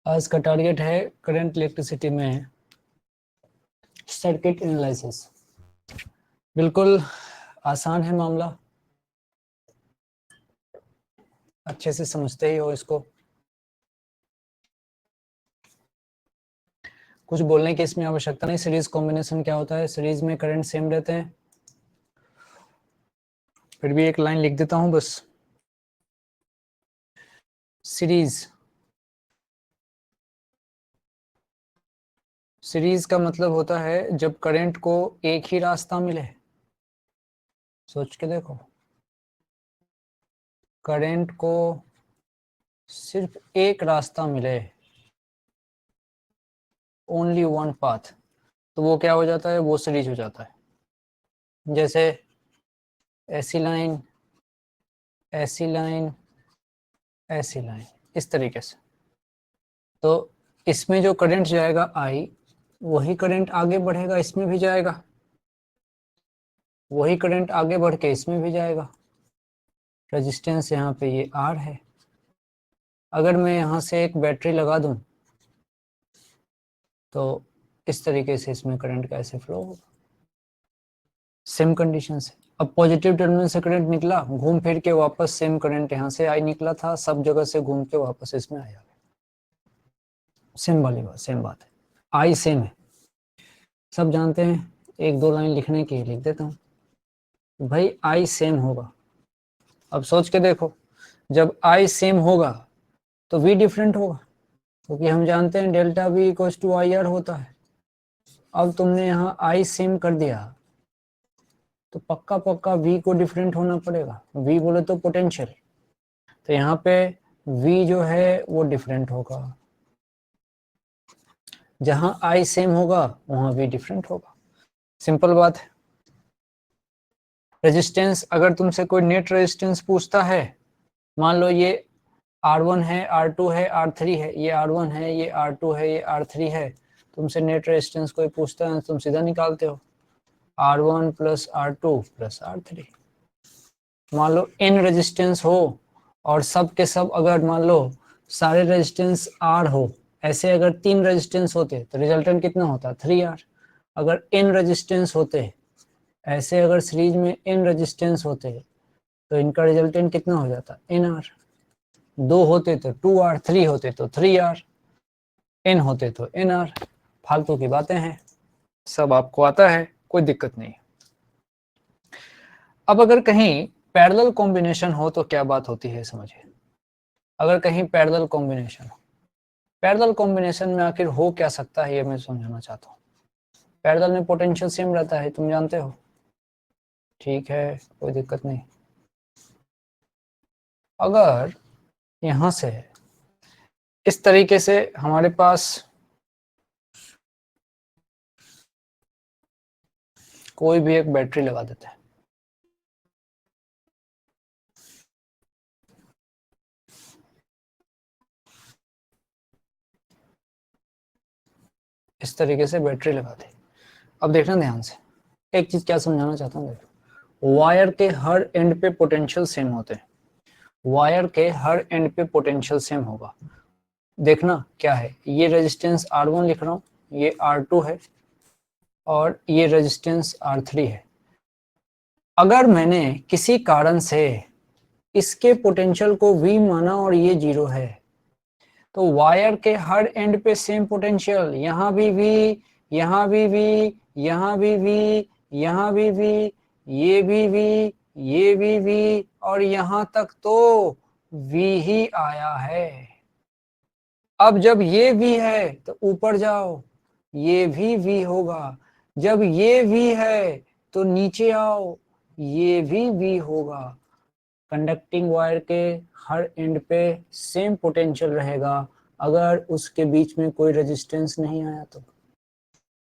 आज का टारगेट है करंट इलेक्ट्रिसिटी में सर्किट एनालिसिस। बिल्कुल आसान है मामला, अच्छे से समझते ही हो इसको। कुछ बोलने की इसमें आवश्यकता नहीं। सीरीज कॉम्बिनेशन क्या होता है, सीरीज में करंट सेम रहते हैं। फिर भी एक लाइन लिख देता हूं बस। सीरीज का मतलब होता है जब करंट को एक ही रास्ता मिले। सोच के देखो, करंट को सिर्फ एक रास्ता मिले, ओनली वन पाथ, तो वो क्या हो जाता है, वो सीरीज हो जाता है। जैसे ऐसी लाइन, ऐसी लाइन, ऐसी लाइन, इस तरीके से। तो इसमें जो करंट जाएगा आई, वही करंट आगे बढ़ेगा, इसमें भी जाएगा, वही करंट आगे बढ़ के इसमें भी जाएगा। रेजिस्टेंस यहाँ पे ये आर है। अगर मैं यहाँ से एक बैटरी लगा दूं तो इस तरीके से इसमें करंट कैसे फ्लो होगा, सेम कंडीशन से। अब पॉजिटिव टर्मिनल से करंट निकला, घूम फिर के वापस सेम करंट यहाँ से आई निकला था, सब जगह से घूम के वापस इसमें आया। सेम वाली बात, सेम बात है, आई सेम है, सब जानते हैं। एक दो लाइन लिखने की लिख देता हूँ भाई, आई सेम होगा। अब सोच के देखो, जब आई सेम होगा तो वी डिफरेंट होगा, क्योंकि हम जानते हैं delta v equals to I R होता है। अब तुमने यहाँ आई सेम कर दिया तो पक्का पक्का वी को डिफरेंट होना पड़ेगा। वी बोले तो पोटेंशियल, तो यहाँ पे वी जो है वो डिफरेंट होगा। जहां आई सेम होगा वहां वी डिफरेंट होगा, सिंपल बात है। रेजिस्टेंस, अगर तुमसे कोई नेट रेजिस्टेंस पूछता है, मान लो ये R1 है, R2 है, R3 है, ये R1 है, ये R2 है, ये R3 है, तुमसे नेट रेजिस्टेंस कोई पूछता है, तुम सीधा निकालते हो R1 plus R2 plus R3। मान लो n रेजिस्टेंस हो और सब के सब अगर मान लो सारे रेजिस्टेंस R हो, ऐसे अगर 3 रेजिस्टेंस होते तो रिजल्टेंट कितना होता, 3R। अगर n रेजिस्टेंस होते, ऐसे अगर सीरीज में n रेजिस्टेंस होते तो इनका रिजल्टेंट कितना हो जाता, NR। 2 होते तो 2R, 3 होते तो 3R, n होते तो NR। फालतू की बातें हैं, सब आपको आता है, कोई दिक्कत नहीं। अब अगर कहीं पैरेलल कॉम्बिनेशन हो तो क्या बात होती है, समझिए। अगर कहीं पैरेलल कॉम्बिनेशन हो, पैरेलल कॉम्बिनेशन में आखिर हो क्या सकता है, ये मैं समझाना चाहता हूँ। पैरेलल में पोटेंशियल सेम रहता है, तुम जानते हो, ठीक है, कोई दिक्कत नहीं। अगर यहां से इस तरीके से हमारे पास कोई भी एक बैटरी लगा देते हैं, इस तरीके से बैटरी लगा दी। अब देखना ध्यान से, एक चीज क्या समझाना चाहता हूँ, देखो, वायर के हर एंड पे पोटेंशियल सेम होते हैं, वायर के हर एंड पे पोटेंशियल सेम होगा। देखना क्या है, ये रेजिस्टेंस R1 लिख रहा हूँ, ये R2 है और ये रेजिस्टेंस R3 है। अगर मैंने किसी कारण से इसके पोटेंशियल को V माना और ये 0 है, तो वायर के हर एंड पे सेम पोटेंशियल, यहाँ भी V, यहाँ भी V, यहाँ भी V, यहाँ भी V, ये भी V, ये भी V, और यहाँ तक तो V ही आया है। अब जब ये V है तो ऊपर जाओ, ये भी V होगा। जब ये V है तो नीचे आओ, ये भी V होगा। कंडक्टिंग वायर के हर एंड पे सेम पोटेंशियल रहेगा अगर उसके बीच में कोई रेजिस्टेंस नहीं आया तो।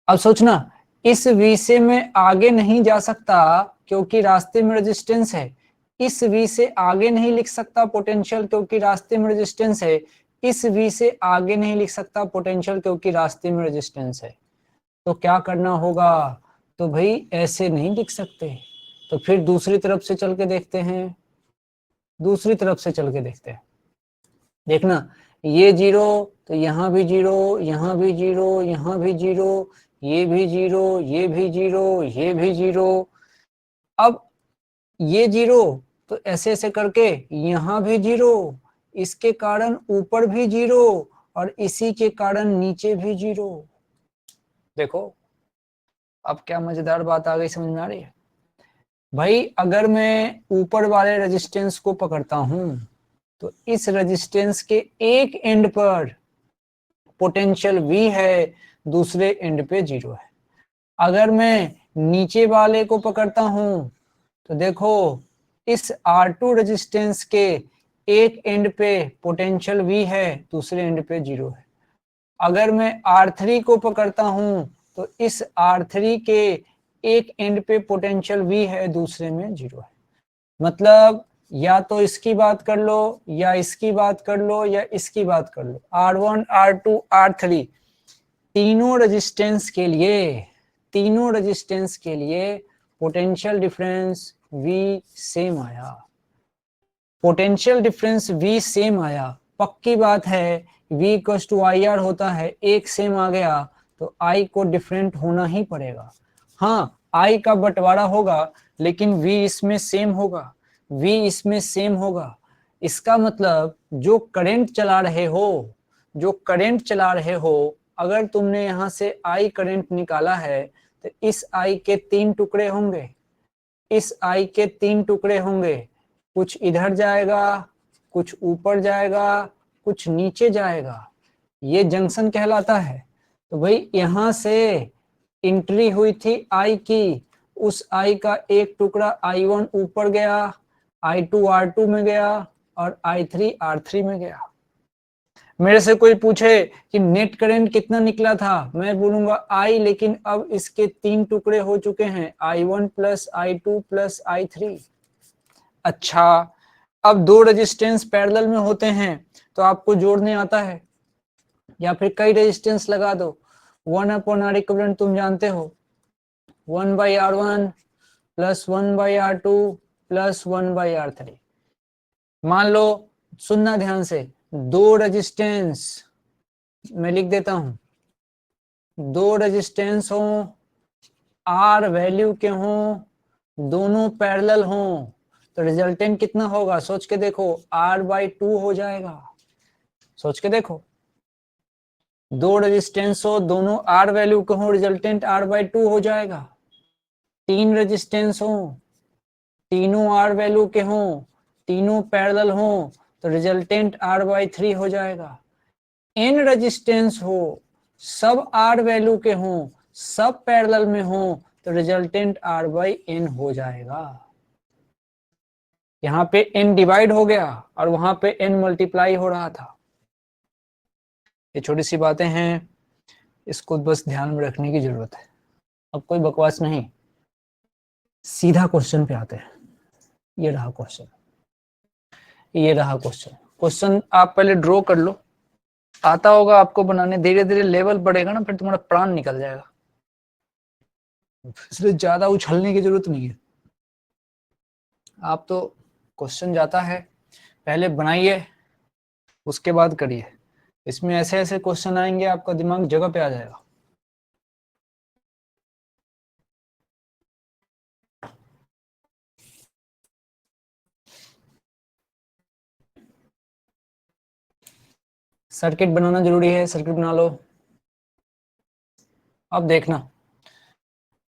अब सोचना, इस V से मैं आगे नहीं जा सकता क्योंकि रास्ते में रेजिस्टेंस है, इस V से आगे नहीं लिख सकता पोटेंशियल क्योंकि रास्ते में रेजिस्टेंस है, इस V से आगे नहीं लिख सकता पोटेंशियल क्योंकि रास्ते में रेजिस्टेंस है। तो क्या करना होगा, तो भाई ऐसे नहीं लिख सकते, तो फिर दूसरी तरफ से चल के देखते हैं, दूसरी तरफ से चल के देखते हैं। देखना, ये जीरो तो यहाँ भी जीरो, यहाँ भी जीरो, यहाँ भी जीरो, ये भी जीरो, ये भी जीरो, ये भी जीरो। अब ये जीरो तो ऐसे ऐसे करके यहाँ भी जीरो, इसके कारण ऊपर भी जीरो और इसी के कारण नीचे भी जीरो। देखो अब क्या मजेदार बात आ गई, समझ में आ रही है भाई? अगर मैं ऊपर वाले रेजिस्टेंस को पकड़ता हूं तो इस रेजिस्टेंस के एक एंड पर पोटेंशियल V है, दूसरे एंड पे जीरो है। अगर मैं नीचे वाले को पकड़ता हूं तो देखो इस R2 रेजिस्टेंस के एक एंड पे पोटेंशियल V है, दूसरे एंड पे जीरो है। अगर मैं R3 को पकड़ता हूं तो इस R3 के एक एंड पे पोटेंशियल V है, दूसरे में जीरो है। मतलब या तो इसकी बात कर लो या इसकी बात कर लो या इसकी बात कर लो, R1 R2 R3 तीनों रेजिस्टेंस के लिए पोटेंशियल डिफरेंस V सेम आया। पोटेंशियल डिफरेंस V सेम आया, पक्की बात है V इक्वल्स टू IR होता है, एक सेम आ गया तो I को डिफरेंट होना ही पड़ेगा। हाँ I का बंटवारा होगा लेकिन V इसमें सेम होगा, V इसमें सेम होगा। इसका मतलब जो करंट चला रहे हो, अगर तुमने यहाँ से I करंट निकाला है तो इस I के तीन टुकड़े होंगे, इस I के तीन टुकड़े होंगे, कुछ इधर जाएगा, कुछ ऊपर जाएगा, कुछ नीचे जाएगा, ये जंक्शन कहलाता है। तो भाई यहाँ से एंट्री हुई थी I की, उस I का एक टुकड़ा I1 ऊपर गया, I2 R2 में गया और I3 R3 में गया। मेरे से कोई पूछे कि नेट करंट कितना निकला था, मैं बोलूंगा I, लेकिन अब इसके तीन टुकड़े हो चुके हैं, I1 plus I2 plus I3। अच्छा अब दो रेजिस्टेंस पैरेलल में होते हैं तो आपको जोड़ने आता है या फिर कई रेजिस्टेंस लगा दो। 1/R इक्विवेलेंट तुम जानते हो, 1/R1 plus 1/R2 plus 1/R3। मान लो, सुनना ध्यान से, दो रेजिस्टेंस, मैं लिख देता हूं, दो रेजिस्टेंस हो, R वैल्यू के हो, दोनों पैरेलल हो तो रिजल्टेंट कितना होगा? सोच के देखो, R/2 हो जाएगा। सोच के देखो, दो रेजिस्टेंस हो, दोनों R वैल्यू के हो, रिजल्टेंट R/2 हो जाएगा। तीन रेजिस्टेंस हो, तीनों R वैल्यू के हो, तीनों पैरेलल हो तो रिजल्टेंट R/3 हो जाएगा। n रेजिस्टेंस हो, सब R वैल्यू के हो, सब पैरेलल में हो तो रिजल्टेंट R/n हो जाएगा। यहाँ पे n डिवाइड हो गया और वहां पे n मल्टीप्लाई हो रहा था। ये छोटी सी बातें हैं, इसको बस ध्यान में रखने की जरूरत है। अब कोई बकवास नहीं, सीधा क्वेश्चन पे आते हैं। ये रहा क्वेश्चन, ये रहा क्वेश्चन। क्वेश्चन आप पहले ड्रॉ कर लो, आता होगा आपको बनाने, धीरे धीरे लेवल बढ़ेगा ना, फिर तुम्हारा प्राण निकल जाएगा, इसलिए ज्यादा उछलने की जरूरत नहीं है। आप तो क्वेश्चन जाता है, पहले बनाइए उसके बाद करिए। इसमें ऐसे ऐसे क्वेश्चन आएंगे आपका दिमाग जगह पे आ जाएगा। सर्किट बनाना जरूरी है, सर्किट बना लो। अब देखना,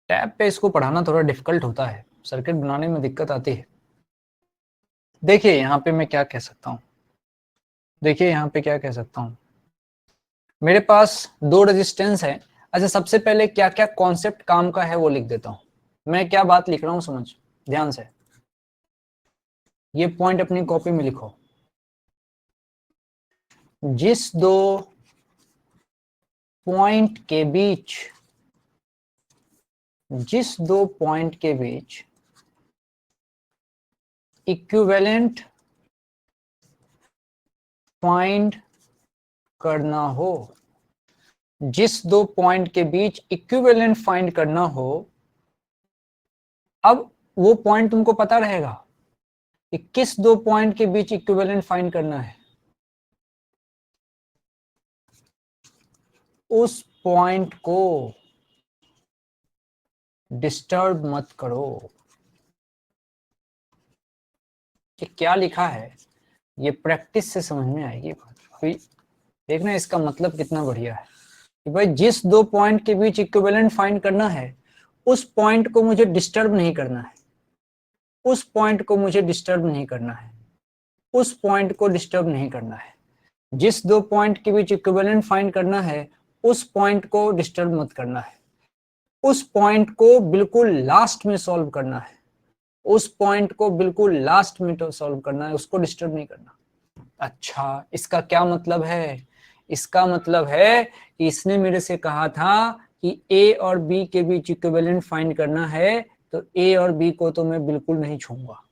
टैब पे इसको पढ़ाना थोड़ा डिफिकल्ट होता है, सर्किट बनाने में दिक्कत आती है। देखिए यहाँ पे मैं क्या कह सकता हूँ, देखिए यहाँ पे क्या कह सकता हूँ, मेरे पास दो रेजिस्टेंस है। अच्छा सबसे पहले क्या क्या कॉन्सेप्ट काम का है वो लिख देता हूँ। मैं क्या बात लिख रहा हूँ समझ ध्यान से, ये पॉइंट अपनी कॉपी में लिखो। जिस दो पॉइंट के बीच, जिस दो पॉइंट के बीच इक्विवेलेंट फाइंड करना हो, जिस दो पॉइंट के बीच इक्विवेलेंट फाइंड करना हो, अब वो पॉइंट तुमको पता रहेगा कि किस दो पॉइंट के बीच इक्विवेलेंट फाइंड करना है। उस पॉइंट को डिस्टर्ब मत करो। कि क्या लिखा है ये प्रैक्टिस से समझ में आएगी बात। अभी देखना इसका मतलब कितना बढ़िया है कि भाई जिस दो पॉइंट के बीच इक्विवेलेंट फाइंड करना है उस पॉइंट को मुझे डिस्टर्ब नहीं करना है, उस पॉइंट को मुझे डिस्टर्ब नहीं करना है, उस पॉइंट को डिस्टर्ब नहीं करना है। जिस दो पॉइंट के बीच इक्विवेलेंट फाइंड करना है उस पॉइंट को डिस्टर्ब मत करना है, उस पॉइंट को बिल्कुल लास्ट में सॉल्व करना है, उस पॉइंट को बिल्कुल लास्ट में तो सॉल्व करना है, उसको डिस्टर्ब नहीं करना। अच्छा, इसका क्या मतलब है? इसका मतलब है कि इसने मेरे से कहा था कि ए और बी के बीच इक्विवेलेंट फाइंड करना है, तो ए और बी को तो मैं बिल्कुल नहीं छूंगा,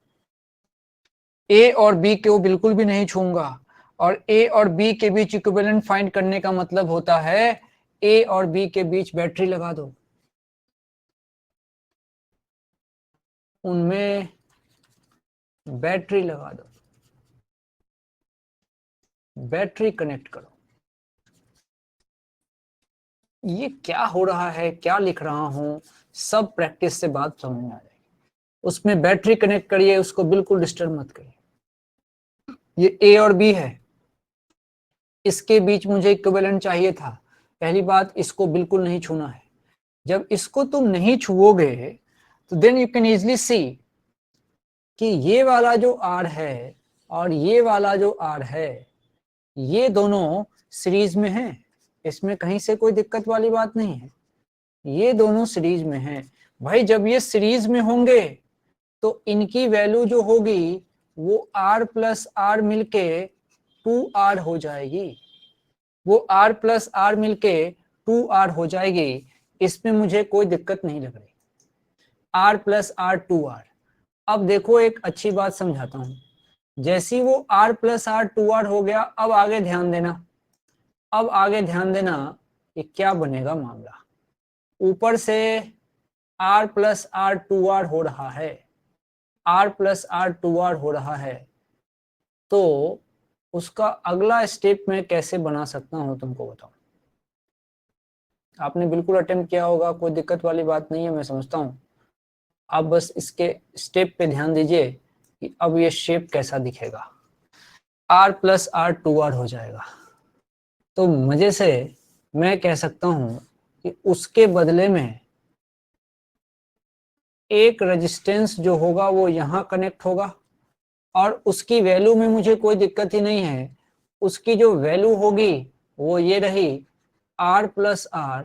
ए और बी को बिल्कुल भी नहीं छूंगा। और ए और बी के बीच इक्विवेलेंट फाइंड करने का मतलब होता है ए और बी के बीच बैटरी लगा दो, उनमें बैटरी लगा दो, बैटरी कनेक्ट करो। ये क्या हो रहा है, क्या लिख रहा हूं, सब प्रैक्टिस से बात समझ में आ जाएगी। उसमें बैटरी कनेक्ट करिए, उसको बिल्कुल डिस्टर्ब मत करिए। ये ए और बी है, इसके बीच मुझे इक्विवेलेंट चाहिए था। पहली बात, इसको बिल्कुल नहीं छूना है। जब इसको तुम नहीं छुओगे तो then you can easily see कि ये वाला जो आर है और ये वाला जो आर है ये दोनों सीरीज में हैं, इसमें कहीं से कोई दिक्कत वाली बात नहीं है, ये दोनों सीरीज में हैं। भाई जब ये सीरीज में होंगे तो इनकी वैल्यू जो होगी वो r प्लस आर मिलके 2r हो जाएगी, वो r प्लस आर मिलके 2r हो जाएगी। इसमें मुझे कोई दिक्कत नहीं लग रही, r प्लस आर 2r। अब देखो एक अच्छी बात समझाता हूं, जैसी वो r प्लस आर 2r हो गया, अब आगे ध्यान देना, अब आगे ध्यान देना कि क्या बनेगा मामला। ऊपर से r प्लस आर 2r हो रहा है, r प्लस आर 2r हो रहा है, तो उसका अगला स्टेप मैं कैसे बना सकता हूं तुमको बताऊं। आपने बिल्कुल अटेम्प्ट किया होगा, कोई दिक्कत वाली बात नहीं है, मैं समझता हूं। आप बस इसके स्टेप पे ध्यान दीजिए कि अब ये शेप कैसा दिखेगा। r प्लस आर 2r हो जाएगा, तो मजे से मैं कह सकता हूं कि उसके बदले में एक रेजिस्टेंस जो होगा वो यहां कनेक्ट होगा, और उसकी वैल्यू में मुझे कोई दिक्कत ही नहीं है। उसकी जो वैल्यू होगी वो ये रही r प्लस आर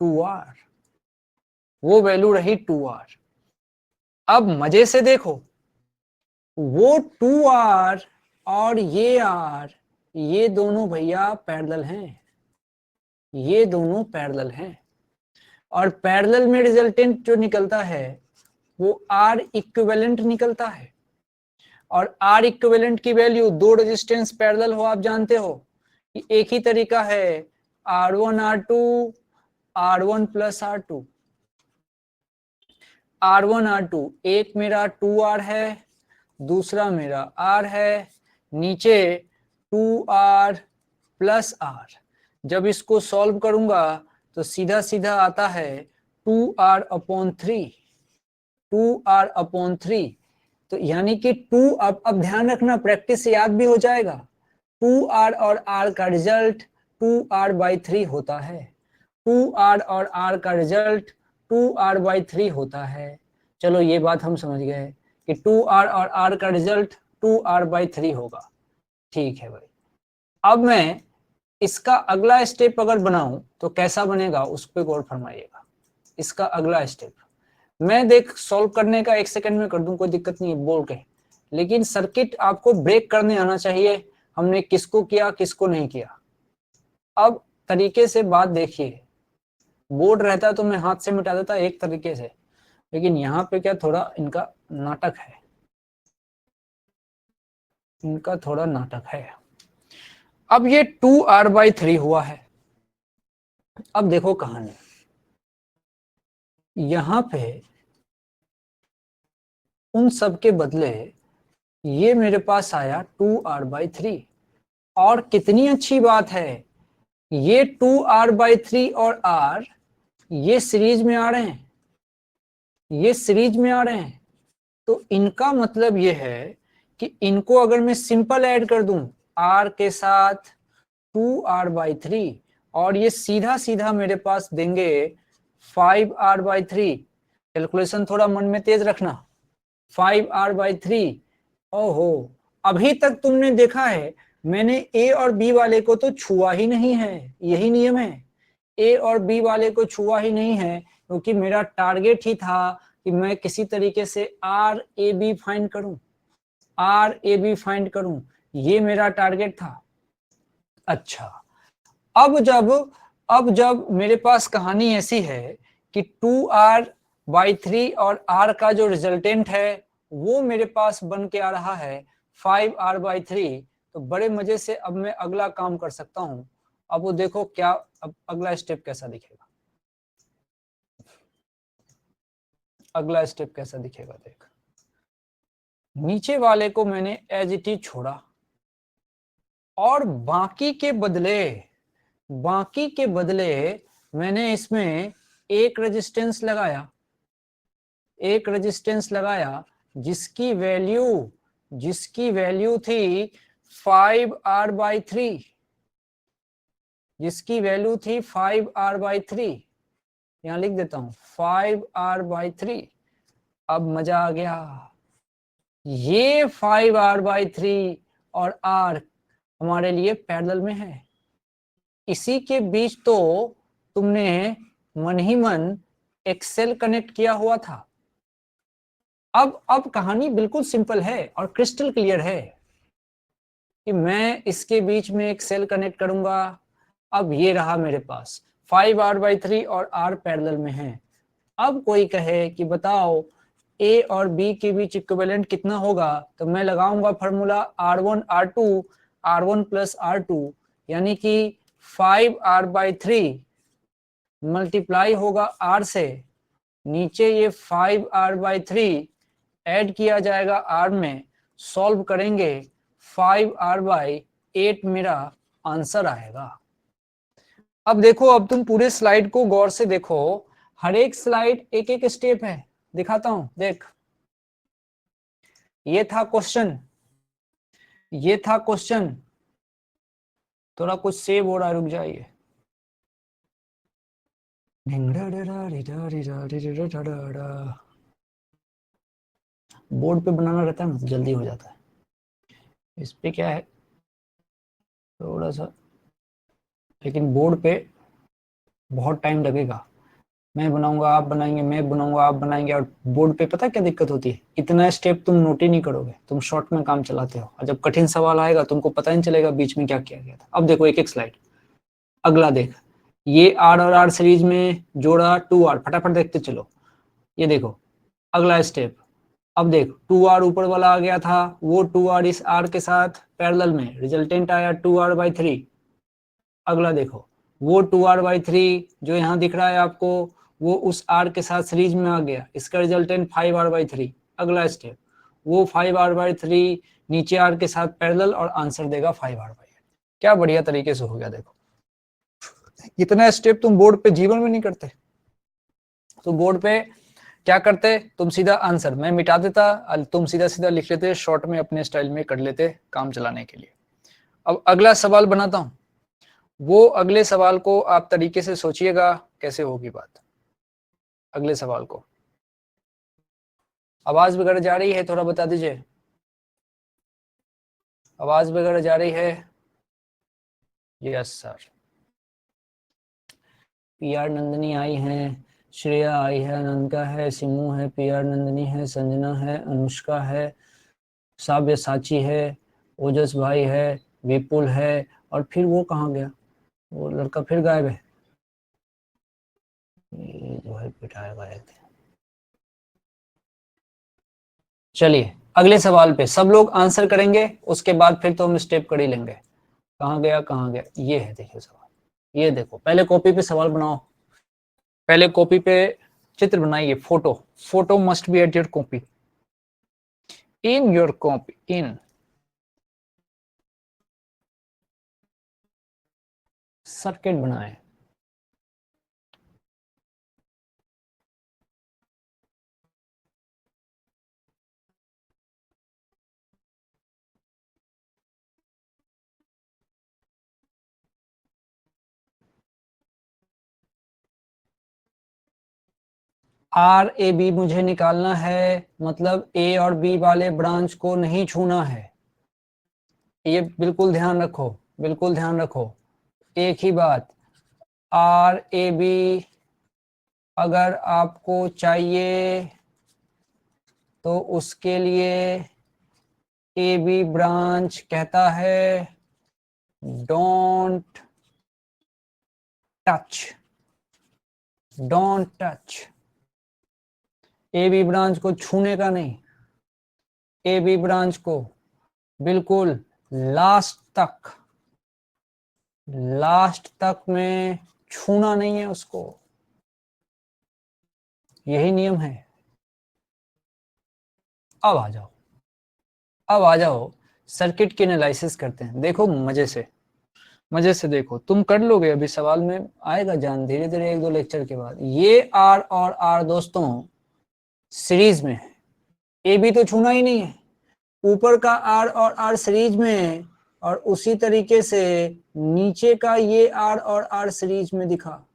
2r, वो वैल्यू रही 2r। अब मजे से देखो, वो 2r और ये r, ये दोनों भैया पैरेलल हैं, ये दोनों पैरेलल हैं, और पैरेलल में रिजल्टेंट जो निकलता है वो R इक्विवेलेंट निकलता है। और R इक्विवेलेंट की वैल्यू, दो रेजिस्टेंस पैरेलल हो आप जानते हो कि एक ही तरीका है, R1 R2 R1 plus R2, R1 R2, एक मेरा 2R है, दूसरा मेरा R है, नीचे 2R प्लस R। जब इसको सॉल्व करूंगा तो सीधा सीधा आता है 2R अपॉन 3, 2R अपॉन 3। तो यानी कि 2, अब ध्यान रखना, प्रैक्टिस से याद भी हो जाएगा, 2R और R का रिजल्ट 2R/3 होता है, 2R और R का रिजल्ट 2R/3 होता है। चलो ये बात हम समझ गए कि 2R और R का रिजल्ट 2R/3 होगा। ठीक है भाई, अब मैं इसका अगला स्टेप अगर बनाऊं तो कैसा बनेगा उस पर गौर फरमाइएगा। इसका अगला स्टेप मैं देख सॉल्व करने का 1 सेकंड में कर दूं, कोई दिक्कत नहीं है बोल के, लेकिन सर्किट आपको ब्रेक करने आना चाहिए, हमने किसको किया किसको नहीं किया। अब तरीके से बात देखिए, बोर्ड रहता तो मैं हाथ से मिटा देता एक तरीके से, लेकिन यहाँ पे क्या थोड़ा इनका नाटक है, इनका थोड़ा नाटक है। अब ये 2R/3 हुआ है। अब देखो कहानी, यहां पे उन सब के बदले ये मेरे पास आया 2R/3। और कितनी अच्छी बात है ये 2r/3 और r ये सीरीज में आ रहे हैं, ये सीरीज में आ रहे हैं, तो इनका मतलब ये है कि इनको अगर मैं सिंपल ऐड कर दूं r के साथ 2r/3 और ये सीधा सीधा मेरे पास देंगे 5r/3। कैलकुलेशन थोड़ा मन में तेज रखना। 5r/3। ओहो, अभी तक तुमने देखा है मैंने ए और बी वाले को तो छुआ ही नहीं है, यही नियम है, ए और बी वाले को छुआ ही नहीं है, क्योंकि मेरा टारगेट ही था कि मैं किसी तरीके से आर ए बी फाइंड करूं, आर ए बी फाइंड करूं, ये मेरा टारगेट था। अच्छा, अब जब मेरे पास कहानी ऐसी है कि 2r/3 और r का जो रिजल्टेंट है वो मेरे पास बन के आ रहा है 5r/3, तो बड़े मजे से अब मैं अगला काम कर सकता हूं। अब वो देखो क्या, अब अगला स्टेप कैसा दिखेगा, अगला स्टेप कैसा दिखेगा देख। नीचे वाले को मैंने एज इट इज छोड़ा और बाकी के बदले मैंने इसमें एक रेजिस्टेंस लगाया, एक रेजिस्टेंस लगाया जिसकी वैल्यू थी 5r/3, जिसकी वैल्यू थी 5r/3। यहां लिख देता हूं 5r/3। अब मजा आ गया, ये 5r/3 और r हमारे लिए पैरेलल में है, इसी के बीच तो तुमने मन ही मन एक्सेल कनेक्ट किया हुआ था। अब कहानी बिल्कुल सिंपल है और क्रिस्टल क्लियर है कि मैं इसके बीच में एक सेल कनेक्ट करूंगा। अब ये रहा मेरे पास 5r/3 और r पैरेलल में है। अब कोई कहे कि बताओ a और b के बीच इक्विवेलेंट कितना होगा, तो मैं लगाऊंगा फॉर्मूला r1 प्लस r2, यानी कि 5r/3 मल्टीप्लाई होगा r से, नीचे ये 5r/3 ऐड किया जाएगा r में, सॉल्व करेंगे 5r/8 मेरा आंसर आएगा। अब देखो, अब तुम पूरे स्लाइड को गौर से देखो, हर एक स्लाइड एक एक स्टेप है, दिखाता हूं देख। ये था क्वेश्चन, ये था क्वेश्चन, थोड़ा कुछ सेव हो रहा है, रुक जाइए। बोर्ड पे बनाना रहता है ना, जल्दी हो जाता है। इस पे क्या है थोड़ा सा, लेकिन बोर्ड पे बहुत टाइम लगेगा। मैं बनाऊंगा आप बनाएंगे, मैं बनाऊंगा आप बनाएंगे, और बोर्ड पे पता क्या दिक्कत होती है, इतना स्टेप तुम नोट ही नहीं करोगे, तुम शॉर्ट में काम चलाते हो, और जब कठिन सवाल आएगा तुमको पता ही नहीं चलेगा बीच में क्या किया गया था। अब देखो एक एक स्लाइड, अगला देख, ये आर और आर सीरीज में जोड़ा 2r, फटाफट देखते चलो। ये देखो अगला स्टेप, अब देख 2r ऊपर वाला आ गया था, वो 2r इस r के साथ पैरेलल में, रिजल्टेंट आया 2r/3। अगला देखो, वो 2r/3 जो यहाँ दिख रहा है आपको, वो उस r के साथ सीरीज में आ गया, इसका रिजल्टेंट 5r/3। अगला स्टेप, वो 5r/3 नीचे r के साथ पैरेलल और आंसर देगा 5r/8। क्या बढ़िया तरीके से हो गया। देखो इतना स्टेप तुम बोर्ड पे जीवन में नहीं करते, तो बोर्ड पे क्या करते, तुम सीधा आंसर मैं मिटा देता, तुम सीधा सीधा लिख लेते, शॉर्ट में अपने स्टाइल में कर लेते काम चलाने के लिए। अब अगला सवाल बनाता हूं, वो अगले सवाल को आप तरीके से सोचिएगा कैसे होगी बात। अगले सवाल को, आवाज वगैरह जा रही है, थोड़ा बता दीजिए, आवाज वगैरह जा रही है? Yes sir. पीआर नंदिनी आई हैं, श्रेया आई है, अनंका है, सिमू है, पीआर नंदिनी है, संजना है, अनुष्का है, साब्यसाची है, ओजस भाई है, विपुल है, और फिर वो कहाँ गया, वो लड़का फिर गायब है, ये जो है पिटाया गया थे। चलिए अगले सवाल पे सब लोग आंसर करेंगे, उसके बाद फिर तो हम स्टेप कर ही लेंगे। कहाँ गया कहाँ गया, ये है देखिए सवाल, ये देखो, पहले कॉपी पे सवाल बनाओ, पहले कॉपी पे चित्र बनाइए, photo, photo must be at your copy, in your copy, in circuit बनाए। आर ए बी मुझे निकालना है, मतलब ए और बी वाले ब्रांच को नहीं छूना है। ये बिल्कुल ध्यान रखो, बिल्कुल ध्यान रखो। एक ही बात, आर ए बी अगर आपको चाहिए तो उसके लिए ए बी ब्रांच कहता है don't touch, don't touch. A B branch को छूने का नहीं, ए बी ब्रांच को बिल्कुल लास्ट तक में छूना नहीं है उसको। यही नियम है। अब आ जाओ, अब आ जाओ सर्किट की एनालिसिस करते हैं। देखो मजे से देखो, तुम कर लोगे, अभी सवाल में आएगा जान, धीरे धीरे एक दो लेक्चर के बाद। ये आर और आर दोस्तों सीरीज में है, ए बी तो छूना ही नहीं है। ऊपर का आर और आर सीरीज में है, और उसी तरीके से नीचे का ये आर और आर सीरीज में दिखा।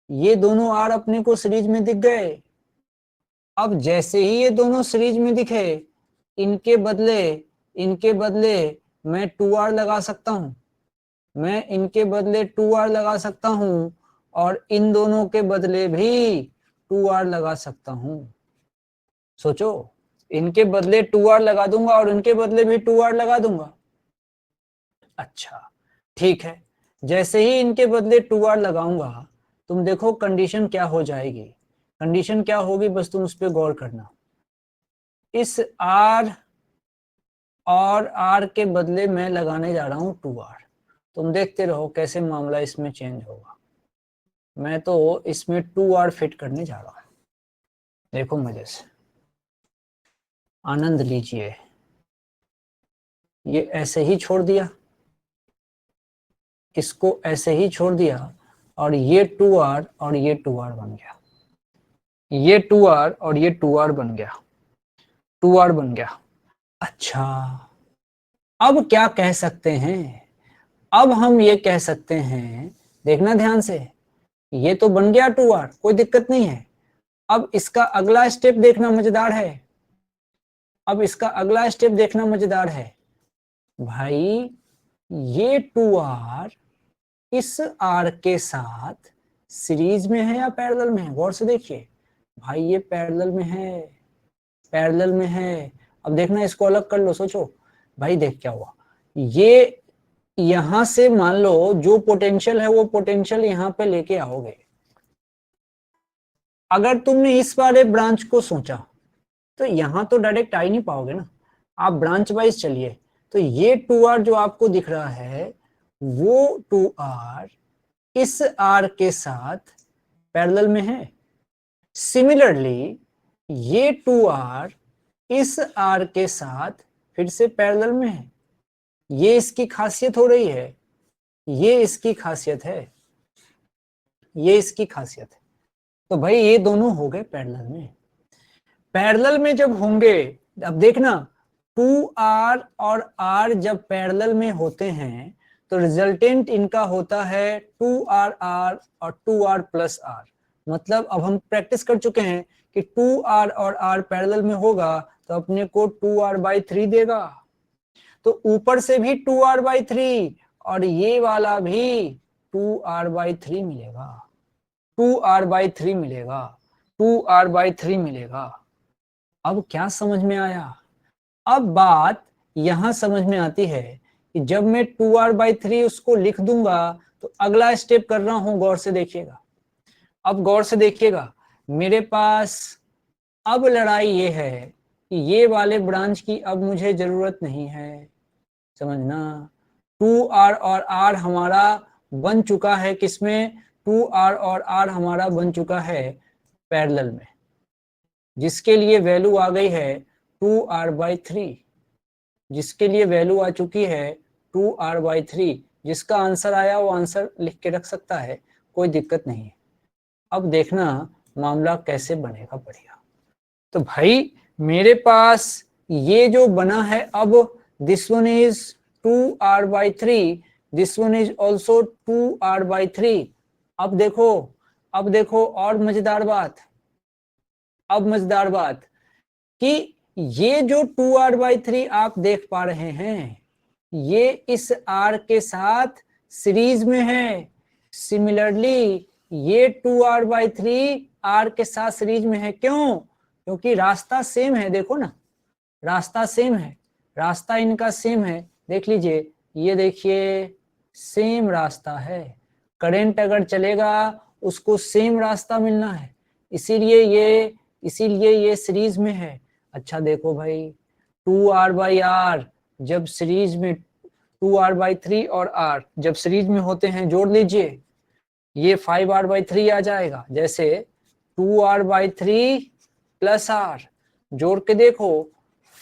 ये दोनों आर अपने को सीरीज में दिख गए। अब जैसे ही ये दोनों सीरीज में दिखे, इनके बदले मैं 2R लगा सकता हूं, मैं इनके बदले 2R लगा सकता हूं, और इन दोनों के बदले भी 2R लगा सकता हूं। सोचो, इनके बदले 2R लगा दूंगा और इनके बदले भी 2R लगा दूंगा। अच्छा ठीक है, जैसे ही इनके बदले 2R लगाऊंगा, तुम देखो कंडीशन क्या हो जाएगी। कंडीशन क्या होगी, बस तुम उस पर गौर करना। इस R और R के बदले मैं लगाने जा रहा हूं 2R। तुम देखते रहो कैसे मामला इसमें चेंज होगा। मैं तो इसमें 2R फिट करने जा रहा हूं, देखो मजे से, आनंद लीजिए। ये ऐसे ही छोड़ दिया, इसको ऐसे ही छोड़ दिया, और ये 2R और ये 2R बन गया, ये 2R और ये 2R बन गया, 2R बन गया। अच्छा, अब क्या कह सकते हैं, अब हम ये कह सकते हैं, देखना ध्यान से, ये तो बन गया 2R, कोई दिक्कत नहीं है। अब इसका अगला स्टेप देखना मजेदार है, अब इसका अगला स्टेप देखना मजेदार है। भाई ये 2R इस R के साथ सीरीज में है या पैरेलल में है, गौर से देखिए। भाई ये पैरेलल में है, पैरेलल में है। अब देखना, इसको अलग कर लो, सोचो भाई, देख क्या हुआ। ये यहां से मान लो जो पोटेंशियल है वो पोटेंशियल यहां पे लेके आओगे। अगर तुमने इस वाले ब्रांच को सोचा तो यहां तो डायरेक्ट आ ही नहीं पाओगे ना, आप ब्रांच वाइज चलिए। तो ये 2R जो आपको दिख रहा है वो 2R इस R के साथ पैरेलल में है। सिमिलरली ये 2R इस R के साथ फिर से पैरेलल में है। ये इसकी खासियत हो रही है, ये इसकी खासियत है, ये इसकी खासियत है। तो भाई ये दोनों हो गए पैरेलल में। पैरेलल में जब होंगे, अब देखना 2R और R जब पैरेलल में होते हैं तो रिजल्टेंट इनका होता है 2RR और 2R प्लस R। मतलब अब हम प्रैक्टिस कर चुके हैं कि 2R और R पैरेलल में होगा तो अपने को 2R/3 देगा। तो ऊपर से भी 2R/3 और ये वाला भी 2R/3 मिलेगा, 2R/3 मिलेगा, 2R/3 मिलेगा। अब क्या समझ में आया? अब बात यहां समझ में आती है कि जब मैं 2R/3 उसको लिख दूंगा तो अगला स्टेप कर रहा हूं, गौर से देखिएगा। अब गौर से देखिएगा, मेरे पास अब लड़ाई ये है कि ये वाले ब्रांच की अब मुझे जरूरत नहीं है, समझना। 2R और R हमारा बन चुका है किसमें, 2R और R हमारा बन चुका है पैरेलल में, जिसके लिए वैल्यू आ गई है 2R/3, जिसके लिए वैल्यू आ चुकी है 2R/3, जिसका आंसर आया वो आंसर लिख के रख सकता है, कोई दिक्कत नहीं है। अब देखना मामला कैसे बनेगा बढ़िया। तो भाई मेरे पास ये जो बना है, अब this one is 2r/3, this one is also 2r/3। अब देखो और मजेदार बात, अब मजेदार बात कि ये जो 2r/3 आप देख पा रहे हैं, ये इस r के साथ सीरीज में है। सिमिलरली ये 2r/3 r के साथ सीरीज में है। क्यों? क्योंकि रास्ता सेम है, देखो ना, रास्ता सेम है, रास्ता इनका सेम है। देख लीजिए, ये देखिए सेम रास्ता है, करंट अगर चलेगा उसको सेम रास्ता मिलना है, इसीलिए ये सीरीज में है। अच्छा देखो भाई, 2r/r जब सीरीज में 2r/3 और r जब सीरीज में होते हैं, जोड़ लीजिए, ये 5r/3 आ जाएगा। जैसे 2r/3 प्लस r, जोड़ के देखो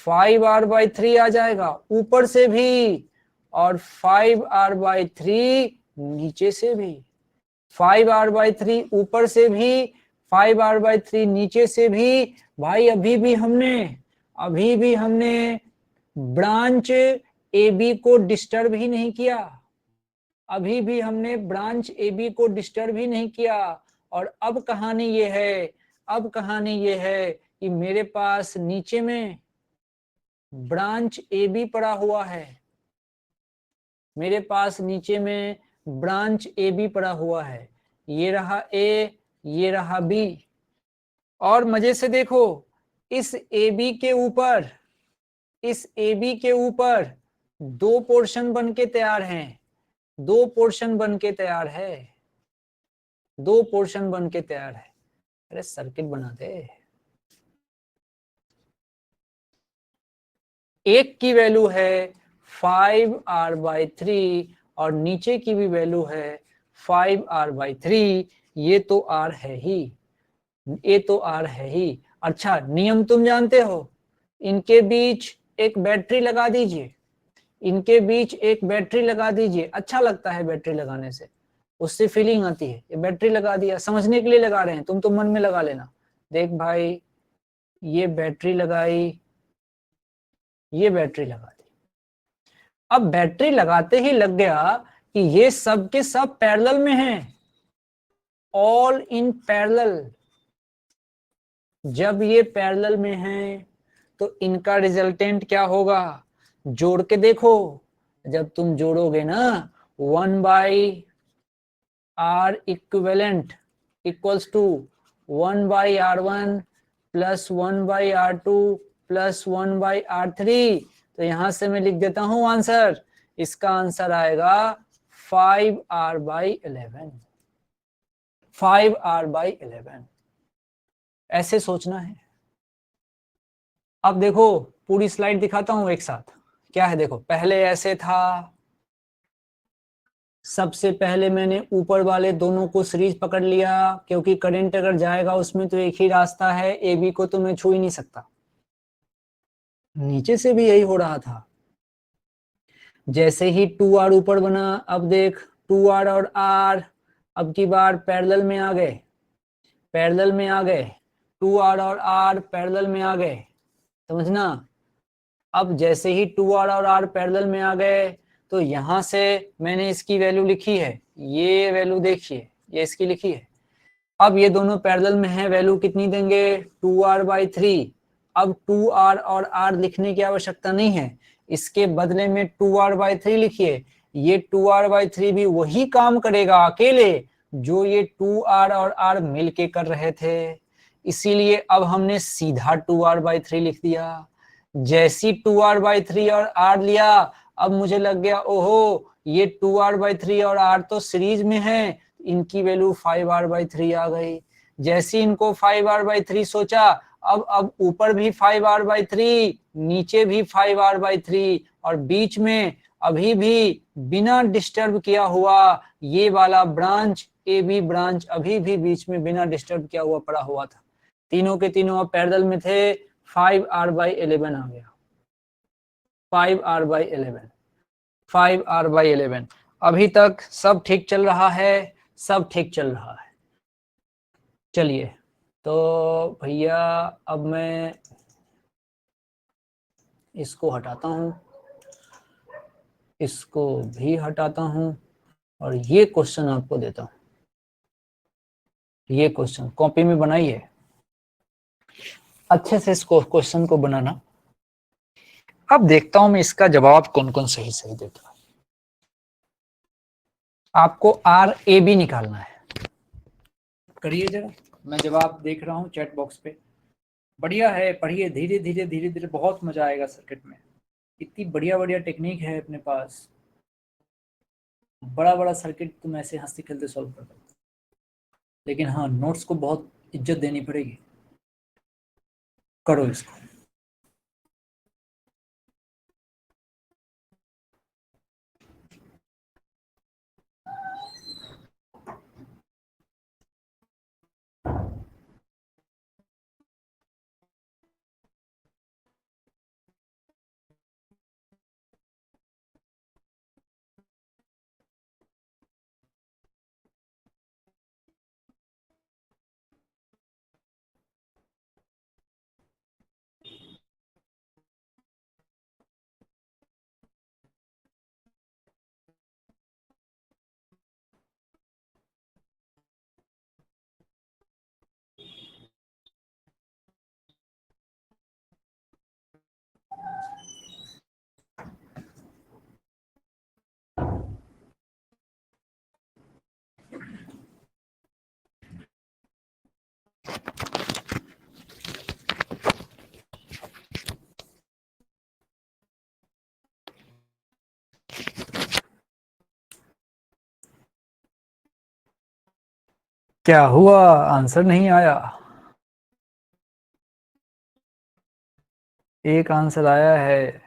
5r/3 आ जाएगा ऊपर से भी, और 5r/3 नीचे से भी, 5r/3 ऊपर से भी, 5r/3 नीचे से भी। भाई अभी भी हमने ब्रांच ए बी को डिस्टर्ब ही नहीं किया, अभी भी हमने ब्रांच ए बी को डिस्टर्ब ही नहीं किया। और अब कहानी ये है कि मेरे पास नीचे में ब्रांच ए बी पड़ा हुआ है, मेरे पास नीचे में ब्रांच ए बी पड़ा हुआ है। ये रहा ए, ये रहा बी। और मजे से देखो, इस ए बी के ऊपर दो पोर्शन बन के तैयार हैं, दो पोर्शन बन के तैयार है। अरे सर्किट बना दे। एक की वैल्यू है 5r/3 और नीचे की भी वैल्यू है 5r/3। ये तो r है ही, अच्छा नियम तुम जानते हो, इनके बीच एक बैटरी लगा दीजिए, अच्छा लगता है बैटरी लगाने से, उससे फीलिंग आती है। ये बैटरी लगा दिया, समझने के लिए लगा रहे हैं, तुम तो मन में लगा लेना। देख भाई, ये बैटरी लगाई, ये बैटरी लगा दी। अब बैटरी लगाते ही लग गया कि ये सब के सब पैरेलल में हैं, ऑल इन पैरेलल। जब ये पैरेलल में हैं तो इनका रिजल्टेंट क्या होगा? जोड़ के देखो, जब तुम जोड़ोगे ना, 1/r equivalent equals to 1/r1 plus 1/r2 plus 1/r3। तो यहां से मैं लिख देता हूं आंसर, इसका आंसर आएगा 5r/11, 5r/11। ऐसे सोचना है। अब देखो पूरी स्लाइड दिखाता हूं एक साथ, क्या है देखो। पहले ऐसे था, सबसे पहले मैंने ऊपर वाले दोनों को सीरीज पकड़ लिया, क्योंकि करंट अगर जाएगा उसमें तो एक ही रास्ता है, ए बी को तो मैं छू ही नहीं सकता। नीचे से भी यही हो रहा था। जैसे ही 2r ऊपर बना, अब देख 2r और r अब की बार पैरेलल में आ गए, 2r और r पैरेलल में आ गए, समझना। अब जैसे ही 2r और r पैरेलल में आ गए, तो यहां से मैंने इसकी वैल्यू लिखी है, ये वैल्यू देखिए, ये इसकी लिखी है। अब ये दोनों पैरेलल में हैं, वैल्यू कितनी देंगे? 2r/3। अब 2r और r लिखने की आवश्यकता नहीं है, इसके बदले में 2r/3 लिखिए। ये 2r/3 भी वही काम करेगा अकेले जो ये 2r और r मिलके कर रहे थे, इसीलिए अब हमने सीधा 2r/3 लिख दिया। जैसी 2r/3 और r लिया, अब मुझे लग गया ओहो, ये 2r/3 और r तो सीरीज में है, इनकी वैल्यू 5r/3 आ गई। जैसे इनको 5r/3 सोचा, अब ऊपर भी 5r/3, नीचे भी 5r/3, और बीच में अभी भी बिना डिस्टर्ब किया हुआ ये वाला ब्रांच ए बी ब्रांच अभी भी बीच में बिना डिस्टर्ब किया हुआ पड़ा हुआ था। तीनों के तीनों अब पैरेलल में थे, 5r/11 आ गया, 5r/11। अभी तक सब ठीक चल रहा है, सब ठीक चल रहा है। चलिए तो भैया अब मैं इसको हटाता हूँ, इसको भी हटाता हूँ और ये क्वेश्चन आपको देता हूँ। ये क्वेश्चन कॉपी में बनाइए, अच्छे से इसको क्वेश्चन को बनाना। अब देखता हूं मैं इसका जवाब कौन कौन सही सही देता है। आपको RAB निकालना है, करिए जरा, मैं जवाब देख रहा हूँ चैट बॉक्स पे। बढ़िया है, पढ़िए धीरे धीरे धीरे धीरे, बहुत मजा आएगा सर्किट में। इतनी बढ़िया बढ़िया टेक्निक है अपने पास, बड़ा बड़ा सर्किट तुम ऐसे हंसते खेलते सॉल्व कर दो। लेकिन हाँ, नोट्स को बहुत इज्जत देनी पड़ेगी। करो इसको। क्या हुआ, आंसर नहीं आया? एक आंसर आया है,